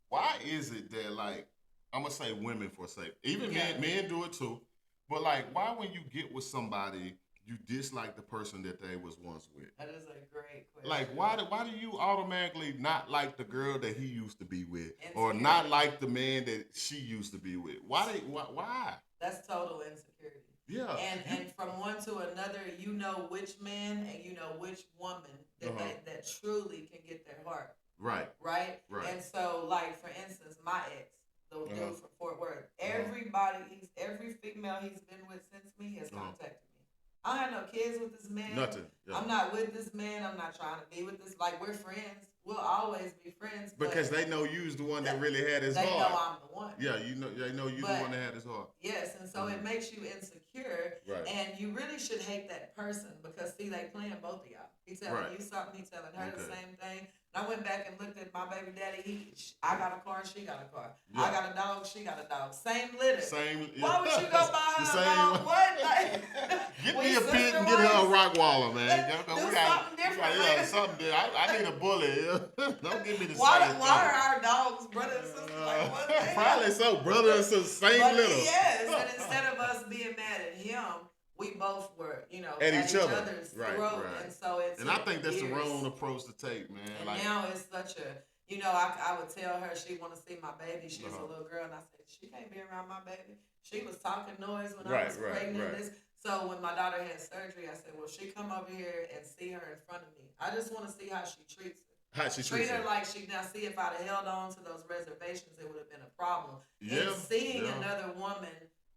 Why is it that, like, I'm gonna say women for a sake, even men do it too, but like, why when you get with somebody, you dislike the person that they was once with? That is a great question. Like, why do you automatically not like the girl that he used to be with, or not like the man that she used to be with? Why? That's total insecurity. Yeah. And from one to another, you know which man and you know which woman that truly can get their heart. Right. Right. Right. And so, like for instance, my ex, the dude from Fort Worth, every female he's been with since me has contacted me. I don't have no kids with this man. Nothing. Yeah. I'm not with this man. I'm not trying to be with this. Like, we're friends. We'll always be friends. Because they know you's the one that really had his heart. They know I'm the one. Yeah, they know you the one that had his heart. Yes, and so it makes you insecure. Right. And you really should hate that person because, see, they playing both of y'all. He's telling you something. He's telling her the same thing. I went back and looked at my baby daddy. I got a car, she got a car. Yeah. I got a dog, she got a dog. Same litter. Why would you go buy her a dog? What? Like, get me a pit and get her a Rottweiler, man. Do something different. Something different. I need a bully. Don't give me the why same Why are our dogs brother and sister? Like, what? Probably so. Brother and sister, same litter. Yes, and instead of us being mad at him, we both were, at each other's throat, and so it's. And I think that's the wrong approach to take, man. And like, now it's such a, I would tell her she want to see my baby. She's a little girl, and I said she can't be around my baby. She was talking noise when I was pregnant. So when my daughter had surgery, I said, well, she come over here and see her in front of me. I just want to see how she treats her. How she treats her like she now. See, if I'd have held on to those reservations, it would have been a problem. Yeah. And seeing another woman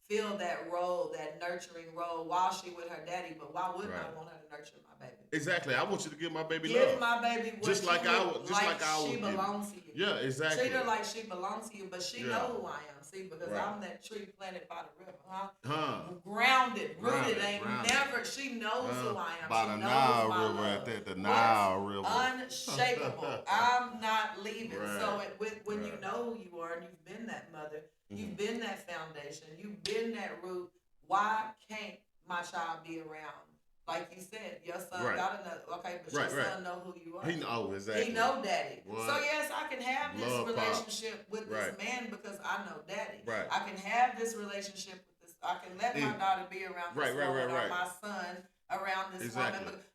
feel that role, that nurturing role, while she with her daddy, but why wouldn't I want her to nurture my baby? Exactly. I want you to give my baby love. Give my baby what just like I would. Just like I would. She belongs to you. Yeah, exactly. Treat her like she belongs to you, but she know who I am. See, because I'm that tree planted by the river, grounded, rooted. Never. She knows who I am. By the Nile River, at that, the Nile River. Unshakable. I'm not leaving. So when you know who you are and you've been that mother. You've been that foundation. You've been that root. Why can't my child be around? Like you said, your son got another. Okay, but your son know who you are. He know exactly. He know daddy. What? So yes, I can have this relationship with this man because I know daddy. Right. I can have this relationship with this. I can let my daughter be around this woman or my son around this woman.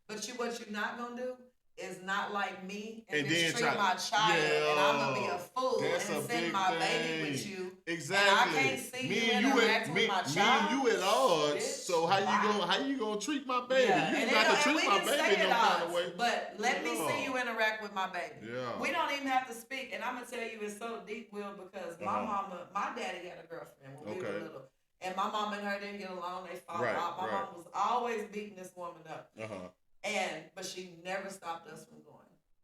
But what you're not gonna do is not like me and just treat my child and I'm gonna be a fool and send my baby with you. Exactly. And I can't see you interact with my child. Me and you at odds. So how you gonna treat my baby? You got to treat my baby no kind of way. But let me see you interact with my baby. Yeah. We don't even have to speak. And I'm gonna tell you, it's so deep, Will, because my daddy had a girlfriend when we were little. And my mom and her didn't get along. They fought out. My mom was always beating this woman up. But she never stopped us from going.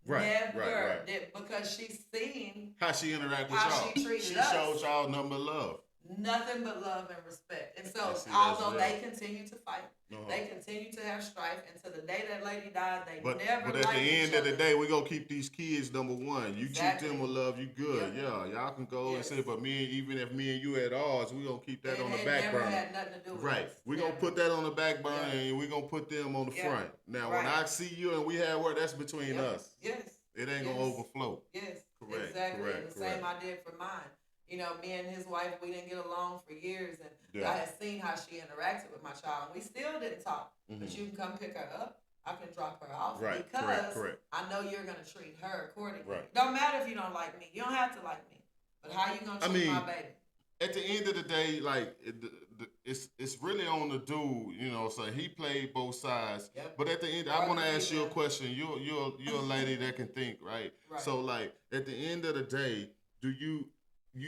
Never did, because she's seen how she interacted with y'all. She treated us. She showed y'all nothing but love. Nothing but love and respect. And so, although they continue to fight, they continue to have strife, and to the day that lady died, never. But at the end of the day, we gonna keep these kids number one. You treat them with love, you good. Yeah, y'all can go and say, but even if me and you at odds, we gonna keep that on the back burner. Had nothing to do with us. We gonna put that on the back burner, and we gonna put them on the front. Now, when I see you and we have work, that's between us. Yes. It ain't gonna overflow. Yes. Correct. Exactly. And the same I did for mine. Me and his wife, we didn't get along for years, and I had seen how she interacted with my child, and we still didn't talk. But you can come pick her up. I can drop her off because I know you're gonna treat her accordingly. Don't matter if you don't like me. You don't have to like me. But how you gonna treat my baby? at the end of the day, like it's really on the dude, you know. So he played both sides. Yep. But at the end, Or I want to the ask you a female. question. You're a lady that can think, right? Right. So like at the end of the day, do you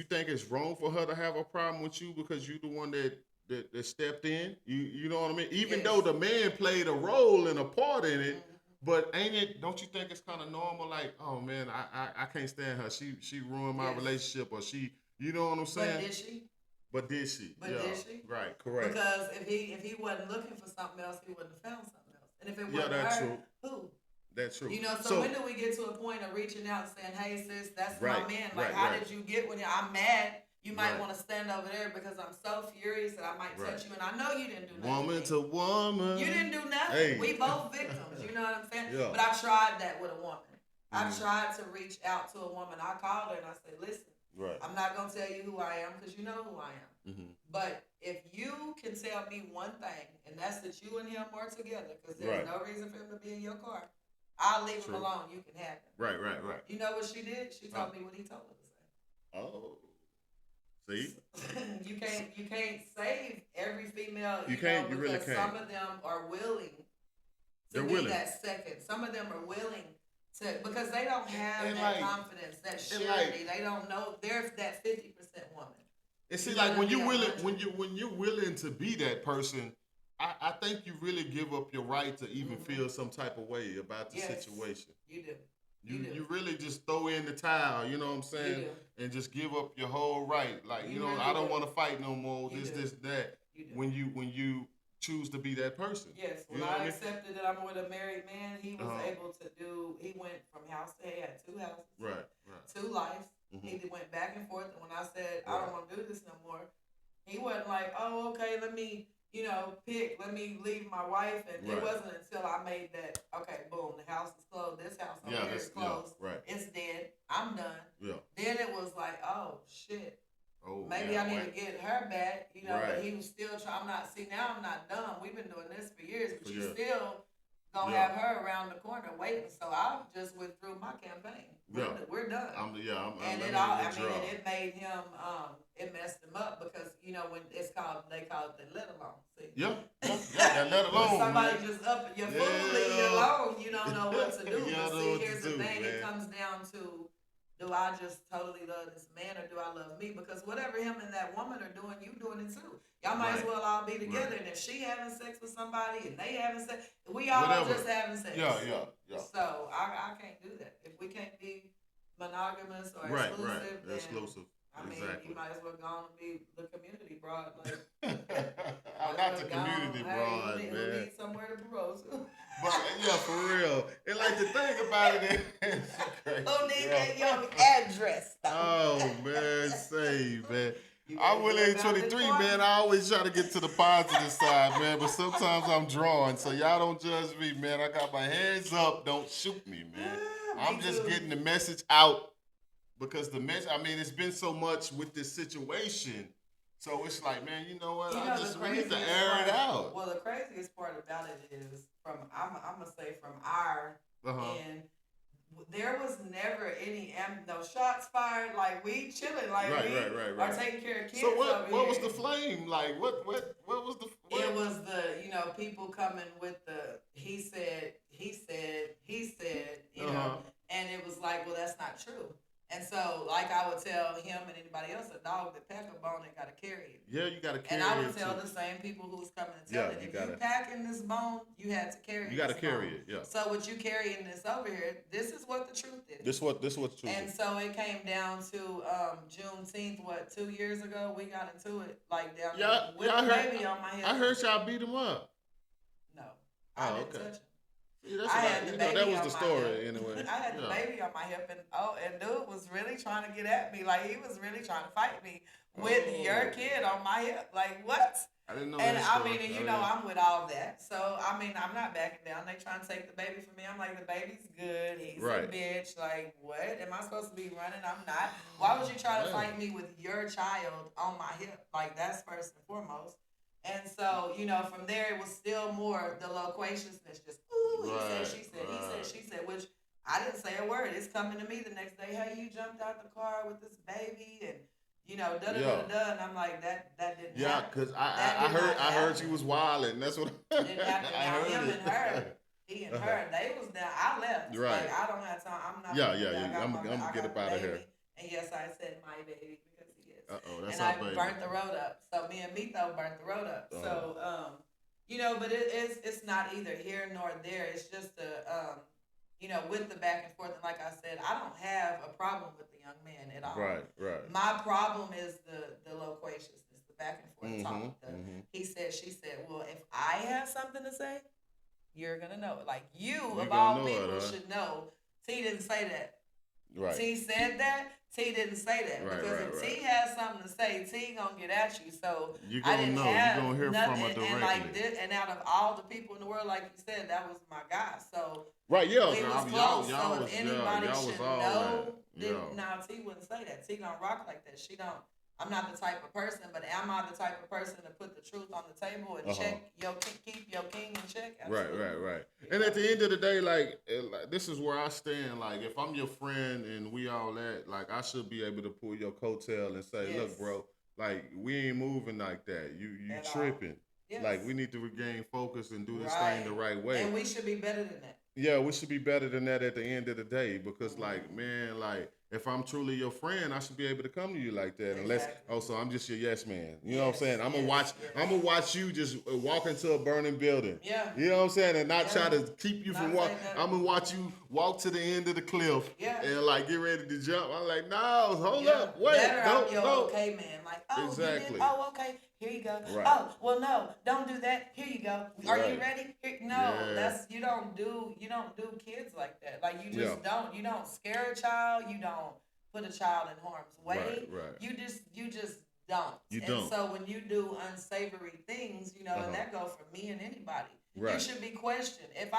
think it's wrong for her to have a problem with you because you the one that stepped in? You know what I mean? Even Yes. though the man played a role and a part in it. But ain't it? Don't you think it's kind of normal? Like, oh man, I can't stand her. She ruined my Yes. relationship, or she, you know what I'm But saying? did she? But did she? But Yeah. did she? Right. Correct. Because if he wasn't looking for something else, he wouldn't have found something else. And if it Yeah, wasn't that's her, true. who? That's true. You know, so when do we get to a point of reaching out and saying, "Hey, sis, that's my Right, man. Like, right, how right. did you get with him? I'm mad. You might Right. want to stand over there because I'm so furious that I might Right. touch you, and I know you didn't do nothing. Woman to woman. You didn't do nothing. Hey. We both victims. You know what I'm saying? Yeah. But I tried that with a woman. I Mhm. tried to reach out to a woman. I called her and I said, "Listen, Right. I'm not gonna tell you who I am because you know who I am. Mm-hmm. But if you can tell me one thing, and that's that you and him are together, because there's Right. no reason for him to be in your car, I'll leave True. him alone. You can have him." Right. Right. Right. You know what she did? She told me what he told her to say. Oh. See. you can't save every female. You can't. You really because can't. some of them are willing to They're be willing. that second. Some of them are willing to because they don't have And that like- confidence, that and surety. They don't know they're that 50% woman. And see, You like gotta when be you willing, 100. when you're willing to be that person, I think you really give up your right to even Mhm. feel some type of way about the Yes. situation. You do. You You do. you really just throw in the towel, you know what I'm saying, You do. and just give up your whole right. Like You you know, really I don't do. want to fight no more. You do. This, that. You do. When you choose to be that person. Yes, You when know what I I mean? accepted that I'm with a married man, he was Uh-huh. able to do. He went from house to he had 2 houses, Right. Right. 2 lives. Mhm. He went back and forth. And when I said I Right. don't want to do this no more, he wasn't like, "Oh, okay, let me, let me leave my wife." And Right. it wasn't until I made that, okay, boom, the house is closed. This house over Yeah. here is closed. Right. It's dead. I'm done. Yeah. Then it was like, oh shit. Oh. Maybe yeah, I need right. to get her back, Right. but he was still trying. Now I'm not done. We've been doing this for years, but For you years. still gonna Yeah. have her around the corner waiting. So I just withdrew my campaign. We're done. I'm and let it me all, withdraw. and it made him, it messed him up because, when they call it the let alone. See? Yeah. Yeah. Let alone. When somebody man. just up your food, Yeah. leave you alone. You don't know what to do. You don't But know see, what to here's do, the thing: man. it comes down to, do I just totally love this man or do I love me? Because whatever him and that woman are doing, you doing it too. Y'all might as Right. well all be together. Right. And if she having sex with somebody and they having sex, we all Whatever. just having sex. Yeah. So I can't do that. If we can't be monogamous or Right. exclusive, then Exclusive. I mean, Exactly. you might as well go on and be the community broad. Like, I'm not the community broad, hey, who man. needs somewhere to propose to? But yeah, for real. And like the thing about it is, Who needs that young address? Though? oh man, say man. You I'm gotta Willie get about this 23, party. man. I always try to get to the positive side, man. But sometimes I'm drawn, so y'all don't judge me, man. I got my hands up. Don't shoot me, man. I'm Me just too. getting the message out because the message. I mean, it's been so much with this situation, so it's like, man, you know what? You I know, just the we need to craziest air it part- out. Well, the craziest part about it is I'm gonna say from our Uh-huh. end, there was never any no shots fired. Like we chilling, like Right, we right. are taking care of kids. So what over was here. the flame like? What was the? What? It was the people coming with the he said, Uh-huh. and it was like, well, that's not true. And so, like I would tell him and anybody else, a dog that pack a bone ain't got to carry it. Yeah, you gotta carry And I it would tell too. the same people who's coming to tell Yeah, it, you if gotta- you packing this bone, you had to carry it. You gotta carry it. Yeah. So what you carrying this over here, this is what the truth is. This what's true. And so it came down to Juneteenth, 2 years ago, we got into it, like down Yeah, there with yeah, the baby on my head. I heard y'all beat him up. No, I Oh, didn't okay. touch him. See, that's I what had the you baby know, that was on the my story hip. anyway. I had the baby on my hip, and dude was really trying to get at me. Like, he was really trying to fight me with your kid on my hip. Like, what? I didn't know And that I story. mean, and you know, I'm with all that. So, I mean, I'm not backing down. They trying to take the baby from me. I'm like, the baby's good. He's Right. a bitch. Like, what? Am I supposed to be running? I'm not. Why would you try to fight me with your child on my hip? Like, that's first and foremost. And so, from there, it was still more the loquaciousness. Just, ooh, he Right, said, she said, he right. said, she said, which I didn't say a word. It's coming to me the next day. Hey, you jumped out the car with this baby and you know, da da da da da, and I'm like, that didn't Yeah, happen. because That I did not heard happen. you was wilding. That's what Didn't happen. I Now heard him it. and her, he and her, they was down. I left. Right. Like I don't have time. I'm not Yeah, gonna do yeah, that. yeah. I'm I gonna get got up the out of baby. here. And yes, I said my baby because he is. That's And our I baby. burnt the road up. So me and Mito burnt the road up. So you know, but it's not either here nor there. It's just you know, with the back and forth. And like I said, I don't have a problem with the young man at all. Right, right. My problem is the loquaciousness, the back and forth talk. He said, she said, well, if I have something to say, you're gonna know it. Like you of all people should know. T didn't say that. Right. T said that. T didn't say that. Right, because if T has something to say, T gonna get at you. So you I gonna didn't know. have You gonna hear nothing, from her directly. and like this, and out of all the people in the world, like you said, that was my guy. So right, yeah, we was close. So if anybody should know, then now T wouldn't say that. T don't rock like that. She don't. I'm not the type of person, but am I the type of person to put the truth on the table and check keep your king in check? Absolutely. Right. And at the end of the day, like this is where I stand. Like if I'm your friend and we all that, like I should be able to pull your coattail and say, look, bro, like we ain't moving like that. You tripping. Yes. Like we need to regain focus and do this thing the right way. And we should be better than that. Yeah, we should be better than that at the end of the day because, like, man, like, if I'm truly your friend, I should be able to come to you like that. Unless, so I'm just your yes man. You know what I'm saying? I'm gonna watch you just walk into a burning building. Yeah. You know what I'm saying? And not try to keep you from walking. I'm gonna watch you walk to the end of the cliff and like get ready to jump. I'm like, no, hold up, wait, don't. Okay, man. Like, oh, exactly. Okay. Here you go. Right. Oh, well, no, don't do that. Here you go. Are you ready? No, that's you don't do kids like that. Like you just don't. You don't scare a child. You don't put a child in harm's way. Right. You just don't. And so when you do unsavory things, you know, and that goes for me and anybody. Right. You should be questioned. If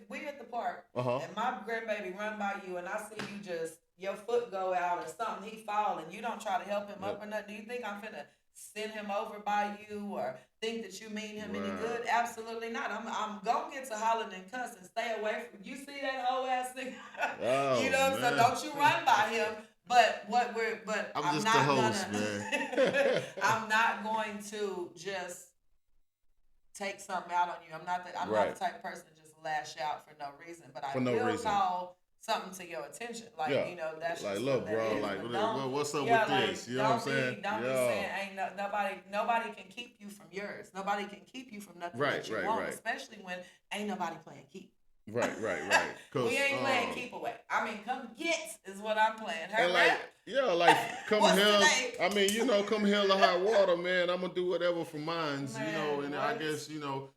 we at the park and my grandbaby run by you and I see you just your foot go out or something, he fall and you don't try to help him up or nothing, do you think I'm finna send him over by you or think that you mean him any good? Absolutely not. I'm gonna get to hollering and cuss and stay away from you. See that whole ass thing? You know what I'm saying? Don't you run by him. But I'm just not the host, man. I'm not going to just take something out on you. I'm not the type of person to just lash out for no reason. But I will call something to your attention. Like, you know, that's like, just look, bro, like, what's up with this? You know what I'm saying? Don't be saying nobody can keep you from yours. Nobody can keep you from nothing that you want, especially when ain't nobody playing keep. Right. We ain't playing keep away. I mean, come get is what I'm playing. Her and like, come hell. I mean, you know, come hell or hot water, man. I'm gonna do whatever for mine, you know. And I guess, you know,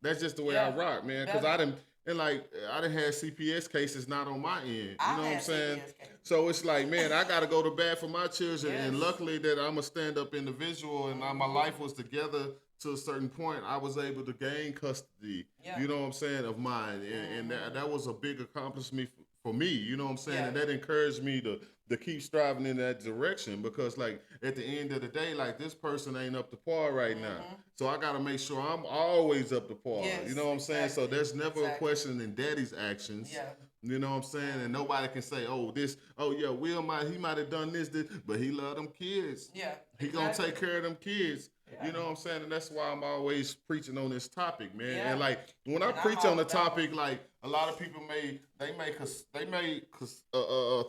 that's just the way I rock, man. Because I done had CPS cases not on my end. You know what I'm saying? So it's like, man, I got to go to bat for my children. Yes. And luckily that I'm a stand-up individual and my life was together to a certain point. I was able to gain custody, you know what I'm saying, of mine. And that was a big accomplishment for me, you know what I'm saying? Yeah. And that encouraged me to keep striving in that direction because, like, at the end of the day, like, this person ain't up to par right now. So I got to make sure I'm always up to par. Yes, you know what I'm saying? So there's never a question in daddy's actions. Yeah. You know what I'm saying? And nobody can say, Will he might have done this, but he love them kids. Yeah. He going to take care of them kids. Yeah. You know what I'm saying? And that's why I'm always preaching on this topic, man. Yeah. And like when I preach on the topic, like a lot of people may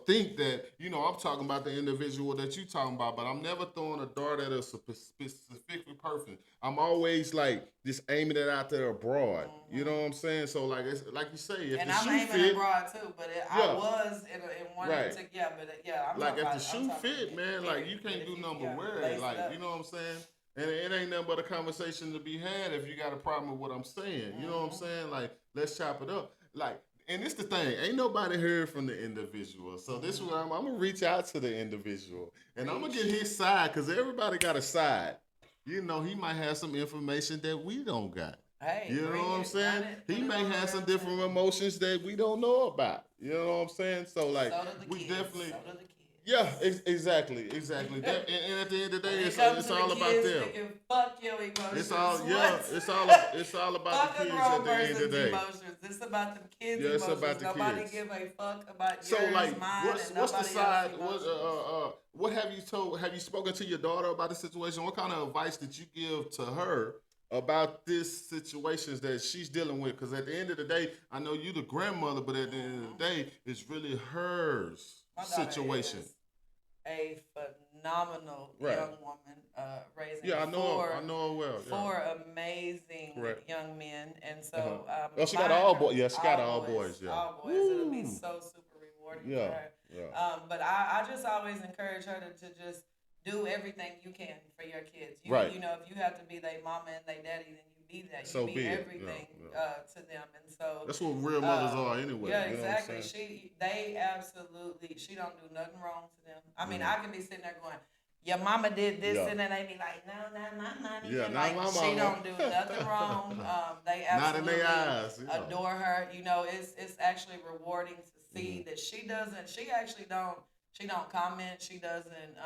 think that, you know, I'm talking about the individual that you talking about, but I'm never throwing a dart at a specific person. I'm always like just aiming it out there abroad. You know what I'm saying? So like it's like you say, if and the I'm shoe aiming fit, abroad too, but I was in one particular, I'm like if the shoe fit, man, like you can't do nothing but wear it, like you know what I'm saying. And it ain't nothing but a conversation to be had if you got a problem with what I'm saying. You know what I'm saying? Like, let's chop it up. Like, and it's the thing. Ain't nobody heard from the individual. So this is what I'm going to reach out to the individual. And I'm going to get his side because everybody got a side. You know, he might have some information that we don't got. Hey, you know what I'm saying? He may have some different emotions that we don't know about. You know what I'm saying? So, like, we definitely... Yeah, exactly. And at the end of the day, When it it's comes to all the about kids, them. they can fuck your emotions. It's all it's all about Fuck the a kids grown at the end of the person's day. emotions. It's about the kids' Yeah, it's emotions. about the Nobody kids. give a fuck about So yours, like, mine, and what's the nobody side? else's emotions. What have you told? Have you spoken to your daughter about the situation? What kind of advice did you give to her about this situations that she's dealing with? Because at the end of the day, I know you the grandmother, but at the end of the day, it's really hers My daughter situation. is a phenomenal Right. young woman, raising Yeah, I know her well. Yeah. four amazing Correct. young men, and so Oh, she got mine all are boys. Yeah, she got all boys. Yeah. all boys. It'll be so super rewarding for Yeah. her. Yeah. But I just always encourage her to just do everything you can for your kids. Right. You know, if you have to be their mama and their daddy, then you be that. You So be be it. everything Yeah. To them, and so That's what real mothers are anyway. yeah, you know exactly. What I'm saying? They absolutely. She don't do nothing wrong to them. I mean, Mhm. I can be sitting there going, "Your mama did this," Yeah. and then they be like, "No, not my mommy." Yeah, and not like, my she mama. don't do nothing wrong. They Not in absolutely their eyes. Yeah. adore her. You know, it's actually rewarding to see that she doesn't. She actually don't. She don't comment. She doesn't.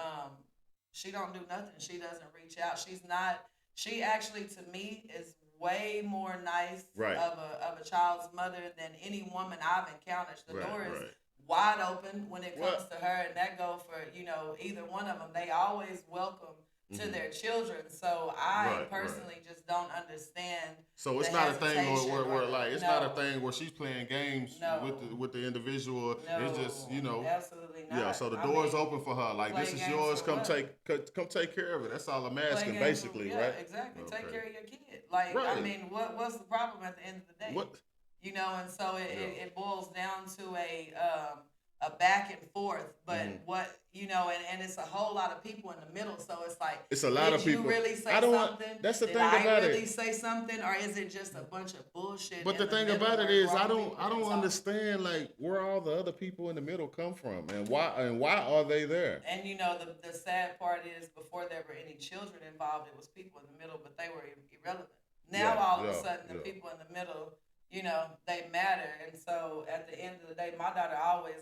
She don't do nothing. She doesn't reach out. She's not. She actually, to me, is way more nice Right. of a child's mother than any woman I've encountered. The door is Right. wide open when it comes Well- to her, and that go for either one of them. They always welcome to their children. So I Right, personally just don't understand. So it's the not a thing hesitation where or like it's no. not a thing where she's playing games No. with the individual. No, It's just absolutely not. Yeah, so the I door's mean, open for her. Like play this is games yours. for Come what? come take care of it. That's all I'm play asking, games basically, yeah, right? Exactly. Okay. Take care of your kid. Like I Right. mean, what's the problem at the end of the day? What? And so Yeah. it boils down to a back and forth, but and it's a whole lot of people in the middle, so it's like, It's a lot of did people. you really say I don't want- something? that's the Did thing I about really it. say something, or is it just a bunch of bullshit? But the in thing middle about it where is, grown I people can don't talk? understand like where all the other people in the middle come from and why are they there? And the sad part is, before there were any children involved, it was people in the middle, but they were irrelevant. Now all of a sudden, the people in the middle, they matter. And so at the end of the day, my daughter always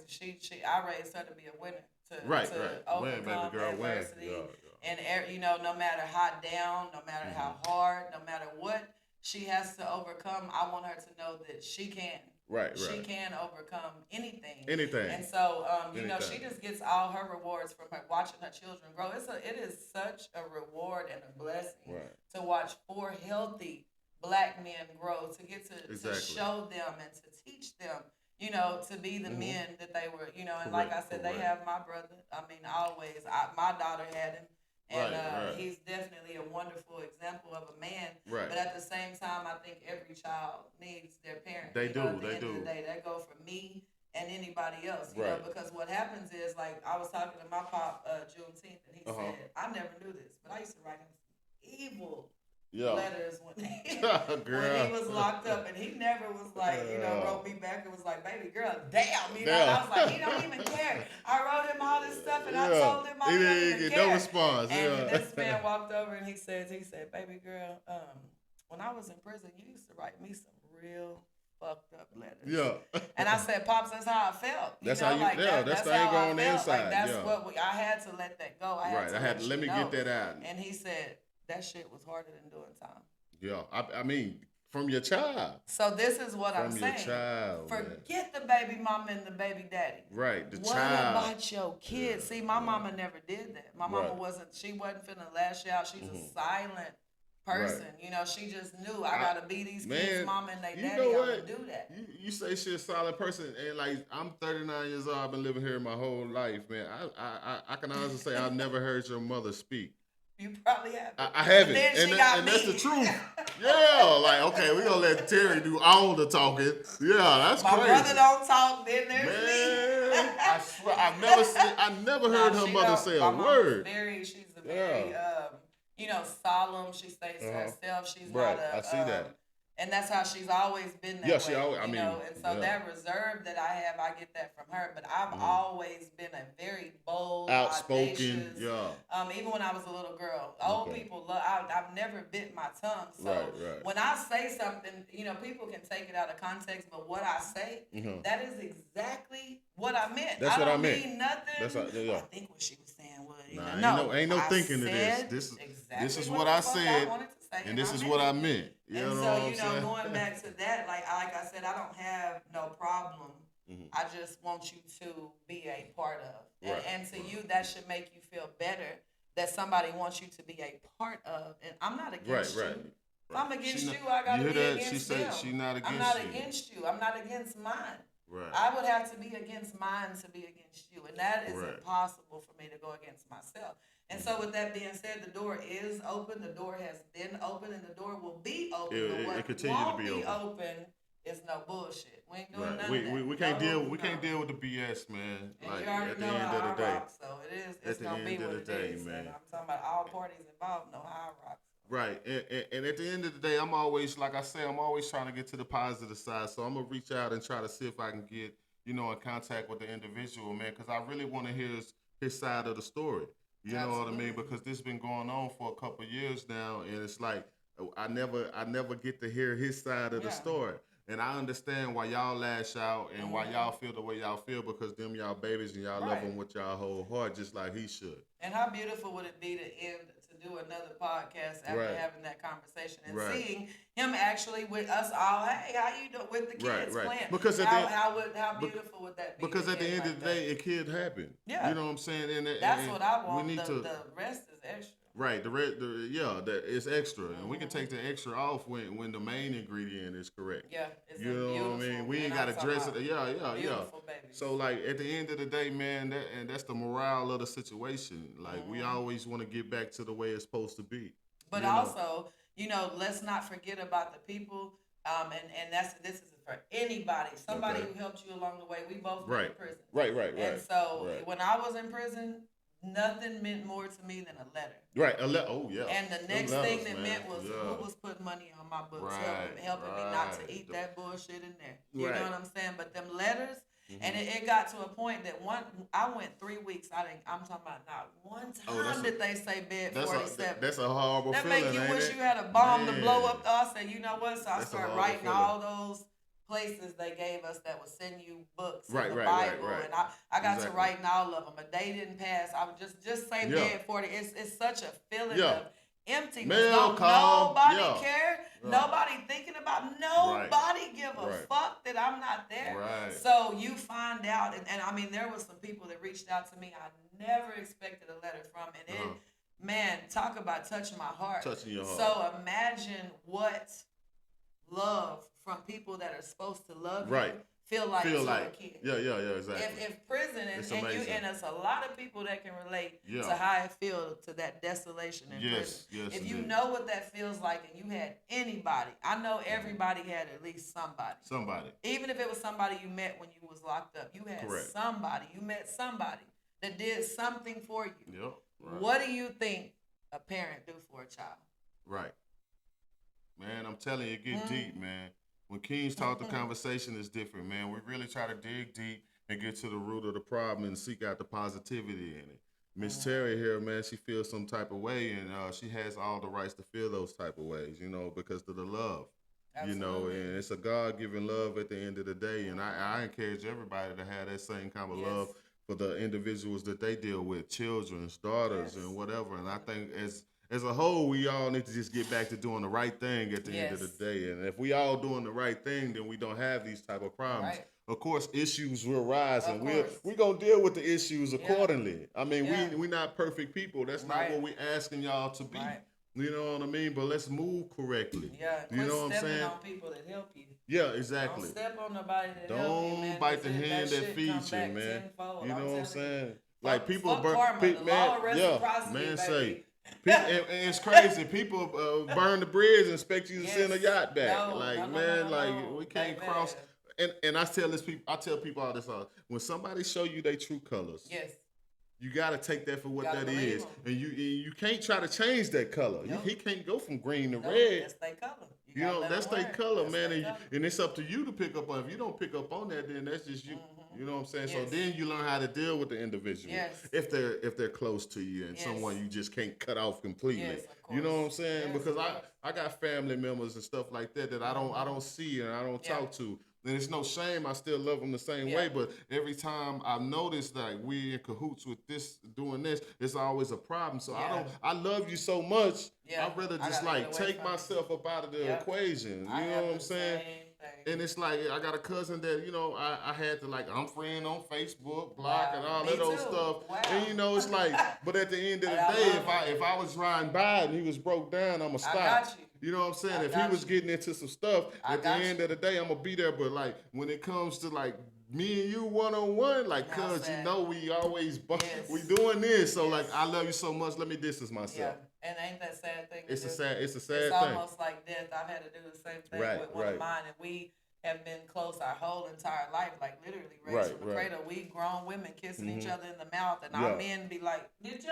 I raised her to be a winner, to Right. overcome Win, baby girl, win. adversity. Yeah. And no matter how down, no matter how hard, no matter what she has to overcome, I want her to know that she can. Right. She can overcome anything. Anything. And so, she Anything. just gets all her rewards from her watching her children grow. It is such a reward and a blessing to watch 4 healthy Black men grow, to get to Exactly. show them and to teach them, to be the men that they were, and like I said, they have my brother. I mean, always, my daughter had him. And Right. he's definitely a wonderful example of a man. Right. But at the same time, I think every child needs their parent. They At do, the end they of do. the day, that go for me and anybody else. Right. Because what happens is, like, I was talking to my pop Juneteenth, and he said, I never knew this, but I used to write him some evil letters when he was locked up, and he never was like, wrote me back and was like, baby girl, damn, and I was like, he don't even care. I wrote him all this stuff, and I told him I he didn't didn't even get care. no response. And this man walked over and he said, baby girl, when I was in prison, you used to write me some real fucked up letters. Yeah. And I said, Pops, that's how I felt. That's how you felt. That's the thing on the inside. Like, that's what I had to let that go. I had to let me get that out. And he said, that shit was harder than doing time. Yeah. I mean, from your child. So this is what I'm saying. From your child. Forget the baby mama and the baby daddy. Right. The what child. What about your kids? See, my mama never did that. My mama wasn't finna lash out. She's a silent person. She just knew I gotta be these kids' mama and they daddy. I'm gonna do that. You say she's a silent person, and like I'm 39 years old. I've been living here my whole life, man. I can honestly say I've never heard your mother speak. You probably haven't. I haven't, and that's the truth. Yeah, like okay, we gonna let Terry do all the talking. Yeah, that's my crazy. My brother don't talk. Then there's me. I swear, I never heard her mother say a word. She's a very solemn. She stays to herself. She's not a. I see that. And that's how she's always been that Yeah, way, she always. I you mean, know. And so yeah. that reserve that I have, I get that from her. But I've always been a very bold, Outspoken. audacious. Yeah. Even when I was a little girl, old people love. I've never bit my tongue. So right. when I say something, you know, people can take it out of context. But what I say, that is exactly what I meant. That's what I meant. Mean nothing. That's how, yeah. I think what she was saying was, ain't no thinking to this. This is what I said. And this is what I meant. You know what I'm saying? Going back to that, like I said, I don't have no problem. I just want you to be a part of. And to you, that should make you feel better that somebody wants you to be a part of. And I'm not against you. If I'm against you, I got to be against them. She's not against you. I'm not against you. I'm not against mine. Right. I would have to be against mine to be against you. And that is impossible for me to go against myself. And so with that being said, the door is open. The door has been open, and the door will be open. But what won't be open is no bullshit. We ain't doing nothing. We can't deal with the BS, man. And like you already at the know end how of the I day. rock, so it's gonna be what it is, man. I'm talking about all parties involved know how I rock. Right, and at the end of the day, I'm always, like I say, I'm always trying to get to the positive side. So I'm gonna reach out and try to see if I can get, in contact with the individual, man, because I really want to hear his side of the story. You know what I mean? Because this has been going on for a couple of years now, and it's like I never get to hear his side of the story. And I understand why y'all lash out and why y'all feel the way y'all feel, because them y'all babies and y'all love them with y'all whole heart, just like he should. And how beautiful would it be to do another podcast after having that conversation and seeing him actually with us all? Hey, how you doing with the kids playing? Because how beautiful would that be? Because at the end of the day, it could happen. Yeah, you know what I'm saying. And that's what I want. The rest is extra. Right, that it's extra, and we can take the extra off when the main ingredient is correct. Yeah, you know what I mean. We ain't got to dress it. Yeah. Baby. So like at the end of the day, man, that's the morale of the situation. Like we always want to get back to the way it's supposed to be. But also, let's not forget about the people. And this is for anybody. Somebody who helped you along the way. We both went to prison. Right. And so when I was in prison, nothing meant more to me than a letter. Right, a letter. Oh yeah. And the next thing that meant was who was putting money on my books, helping me not to eat that bullshit in there. You know what I'm saying? But them letters, and it got to a point that I went 3 weeks. I'm talking about not one time did they say bed 47. That's a horrible feeling. That make you wish you had a bomb to blow up. I said, you know what? So I started writing all those places they gave us that would send you books in the Bible, and I got to writing all of them. A day didn't pass. I would just say bed 40. It's such a feeling of emptiness. Nobody care. Nobody thinking about. Nobody give a fuck that I'm not there. So you find out, and I mean, there was some people that reached out to me I never expected a letter from, and it, man, talk about touching my heart. Touching your heart. So imagine what love from people that are supposed to love you feel like a kid. Yeah, exactly. If prison and there's a lot of people that can relate to how it feels to that desolation in prison. Yes, if you know what that feels like, and you had anybody, I know everybody had at least somebody. Somebody. Even if it was somebody you met when you was locked up, you had somebody. You met somebody that did something for you. Yep. Right. What do you think a parent do for a child? Right. Man, I'm telling you, it get deep, man. When Kings talk, the conversation is different, man. We really try to dig deep and get to the root of the problem and seek out the positivity in it. Miss Terry here, man, she feels some type of way, and she has all the rights to feel those type of ways, because of the love. Absolutely. And it's a God-given love at the end of the day, and I encourage everybody to have that same kind of love for the individuals that they deal with, children, daughters, and whatever. And I think as a whole, we all need to just get back to doing the right thing at the end of the day. And if we all doing the right thing, then we don't have these type of problems. Right. Of course, issues will rise, and we're going to deal with the issues accordingly. I mean, we not perfect people. That's not what we're asking y'all to be. Right. You know what I mean? But let's move correctly. Yeah, you know what I'm saying? On people that help you. Yeah, exactly. Don't step on nobody that help you, man. Don't bite the hand that feeds you, man. You know what I'm saying? Like people burn, man, say. And it's crazy. People burn the bridge and expect you to send a yacht back. We can't cross. And I tell people all this. When somebody show you their true colors, you gotta take that for what that is, and you can't try to change that color. He can't go from green to red. That's their color. You know, let that's 'em their work. color, That's man, their and, color. and it's up to you to pick up on. If you don't pick up on that, then that's just you. You know what I'm saying? So Yes. then you learn how to deal with the individual. Yes. If they're close to you and Yes. someone you just can't cut off completely. Yes, of You know what I'm course. saying? Yes, Because of course. I got family members and stuff like that I don't see and I don't Yeah. talk to. And it's no shame. I still love them the same Yeah. way. But every time I notice that we in cahoots with this, doing this, it's always a problem. So Yeah. I love you so much. Yeah. I'd rather I just gotta like get away take from you. myself up out of the Yep. equation. I You know have what I'm the saying? same thing. And it's like I got a cousin that I had to like I'm friend on Facebook, block, Wow. and all Me of those too. stuff. Wow. And it's like, but at the end of the I day, love if I was riding by and he was broke down, I'ma stop. got you. You know what I'm saying? I If he got was you. getting into some stuff, I at the got end you. of the day, I'm gonna be there. But like when it comes to like me and you one on one, like Now cuz sad. we always Yes. we doing this. So Yes. like I love you so much. Let me distance Yeah. myself. And ain't that sad thing? to It's a do? sad It's thing. almost like death. I've had to do the same thing Right, with one right. of mine, and we have been close our whole entire life, like literally raised Right, from the right. cradle. We grown women kissing each Mhm. other in the mouth, and Yeah. our men be like, "Did you?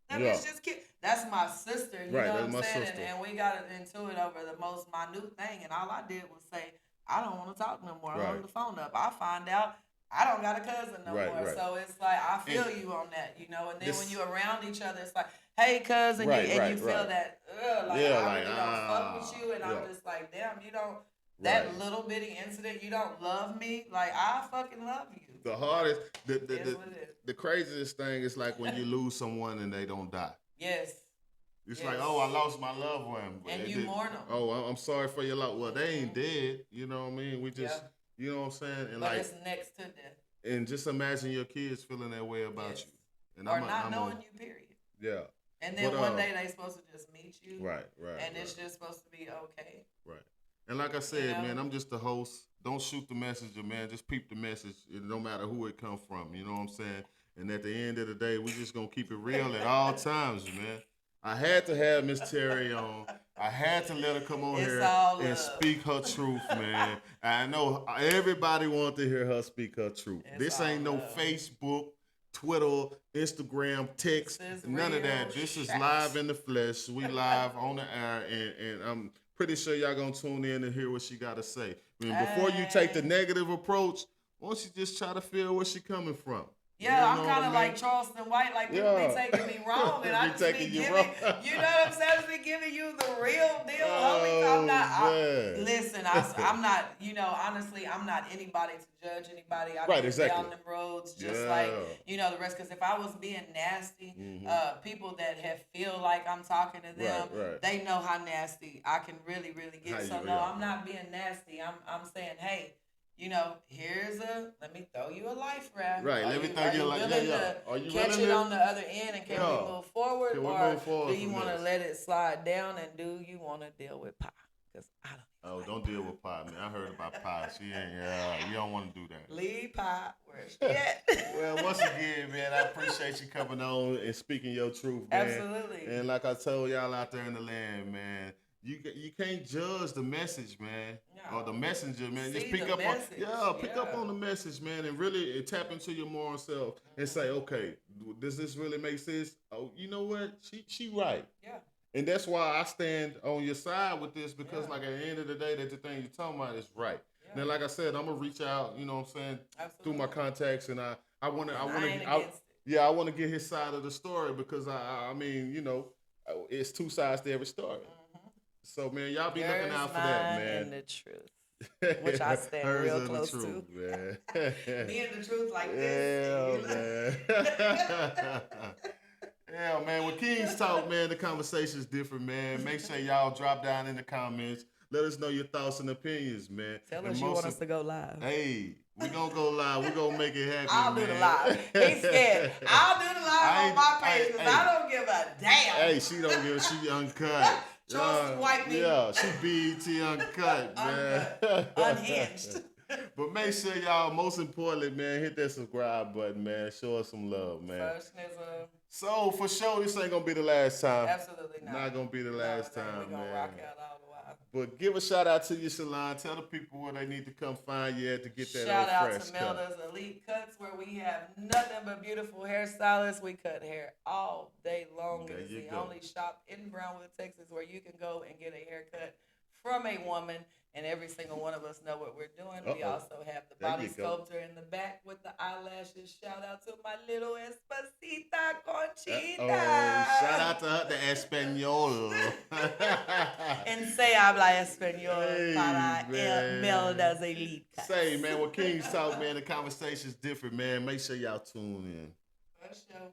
That Yeah. bitch just kid." That's my sister. You Right, know that's what I'm my saying? sister. And we got into it over the most minute thing, and all I did was say, "I don't want to talk no more." I Right. hung the phone up. I find out I don't got a cousin no Right, more. right. So it's like I feel And you on that, And then this- when you're around each other, it's like, "Hey, cousin," Right, you right, feel right. that, like Yeah, I like, really don't fuck with you, and yeah. I'm just like, damn, you don't. That Right. little bitty incident, you don't love me. Like I fucking love you. The hardest, It is what it is. the craziest thing is like when you lose someone and they don't die. Yes. It's Yes. like, oh, I lost my loved one. But And it you didn't- mourn 'em. Oh, I'm sorry for your loss. Well, they ain't dead. You know what I mean? We just, Yeah. you know what I'm saying? And But like, it's next to death. and just imagine your kids feeling that way about Yes. you. And Or not knowing you, period. Yeah. And then But, one day they supposed to just meet you. Right. And it's just supposed to be okay. Right. And like I said, know? man, I'm just the host. Don't shoot the messenger, man. Just peep the message. It no matter who it come from. You know what I'm saying? And at the end of the day, we just gonna keep it real at all times, man. I had to have Miss Terry on. I had to let her come on It's here all and love. speak her truth, man. I know everybody wants to hear her speak her truth. It's This all ain't no love. Facebook, Twitter, Instagram, text, This is none of that. real This is shit. live in the flesh. We live on the air, and I'm pretty sure y'all gonna tune in and hear what she got to say. I mean, before you take the Hey. negative approach, why don't you just try to feel where she coming from? Yeah, You I'm know what kind I of mean? like Charleston White. Like people Yeah. be taking me wrong, and I Be just be taking you giving, wrong. you know what I'm saying? I just be giving you the real deal, homie. Oh, man. Listen, I'm not, honestly, I'm not anybody to judge anybody. I've Right, been exactly. down them roads just Yeah. like, the rest. Because if I was being nasty, people that feel like I'm talking to them, Right. they know how nasty I can really, really get. How So you- no, yeah. I'm not being nasty. I'm saying, hey, let me throw you a life raft. Right, let me throw you a life- willing yeah. to Are you catch willing it to- on the other end, and can Yeah. we move forward, Can we or move forward do you from want to this? let it slide down, and do you want to deal with pie? Because I don't. Oh, don't deal with Pie, man. I heard about Pie. She ain't. You don't want to do that. Leave pie where she at. Well, once again, man, I appreciate you coming on and speaking your truth, man. Absolutely. And like I told y'all out there in the land, man, you can't judge the message, man, No. or the messenger, man. Just See pick the up message. on, pick up Yeah. on the message, man, and really tap into your moral self and say, okay, does this really make sense? Oh, you know what? She right. Yeah. And that's why I stand on your side with this because, Yeah. like, at the end of the day, that the thing you're talking about is right. Yeah. Now, like I said, I'm gonna reach out, you know what I'm saying, Absolutely. through my contacts, and I want And I ain't against it. I want to get his side of the story because I mean, it's two sides to every story. So, man, y'all be looking out for that, man. And the truth. Which I stand Hers real and the close truth, to. man. Me and the truth like Yeah, this. man. Yeah, man. When Kings talk, man, the conversation is different, man. Make sure y'all drop down in the comments. Let us know your thoughts and opinions, man. Tell And us you most want of- us to go live. Hey, we gonna go live. We gonna make it happen. I'll do the man. live. He's scared. I'll do the live I on ain't- my page because hey. I don't give a damn. Hey, she don't give. She uncut. Charleston White me. Yeah, she BET uncut, man. Unhinged. But make sure y'all, most importantly, man, hit that subscribe button, man. Show us some love, man. Freshness, So for sure, this ain't gonna be the last time. absolutely not. Not gonna be the last No, time, we gonna man. rock out all the while. But give a shout out to your salon. Tell the people where they need to come find you at to get that Shout out old fresh to cut. Melda's Elite Cuts, where we have nothing but beautiful hairstylists. We cut hair all day long. There It is you the go. only shop in Brownwood, Texas, where you can go and get a haircut from a woman, and every single one of us know what we're doing. We Uh-oh. also have the There body you go. sculptor in the back with the eyelashes. Shout out to my little Espacita Conchita. Oh, shout out to her, the Espanol. And say habla español Hey, para man. Melda Zelita. Say, man, when Kings talk, man, the conversation's different, man. Make sure y'all tune in. For sure.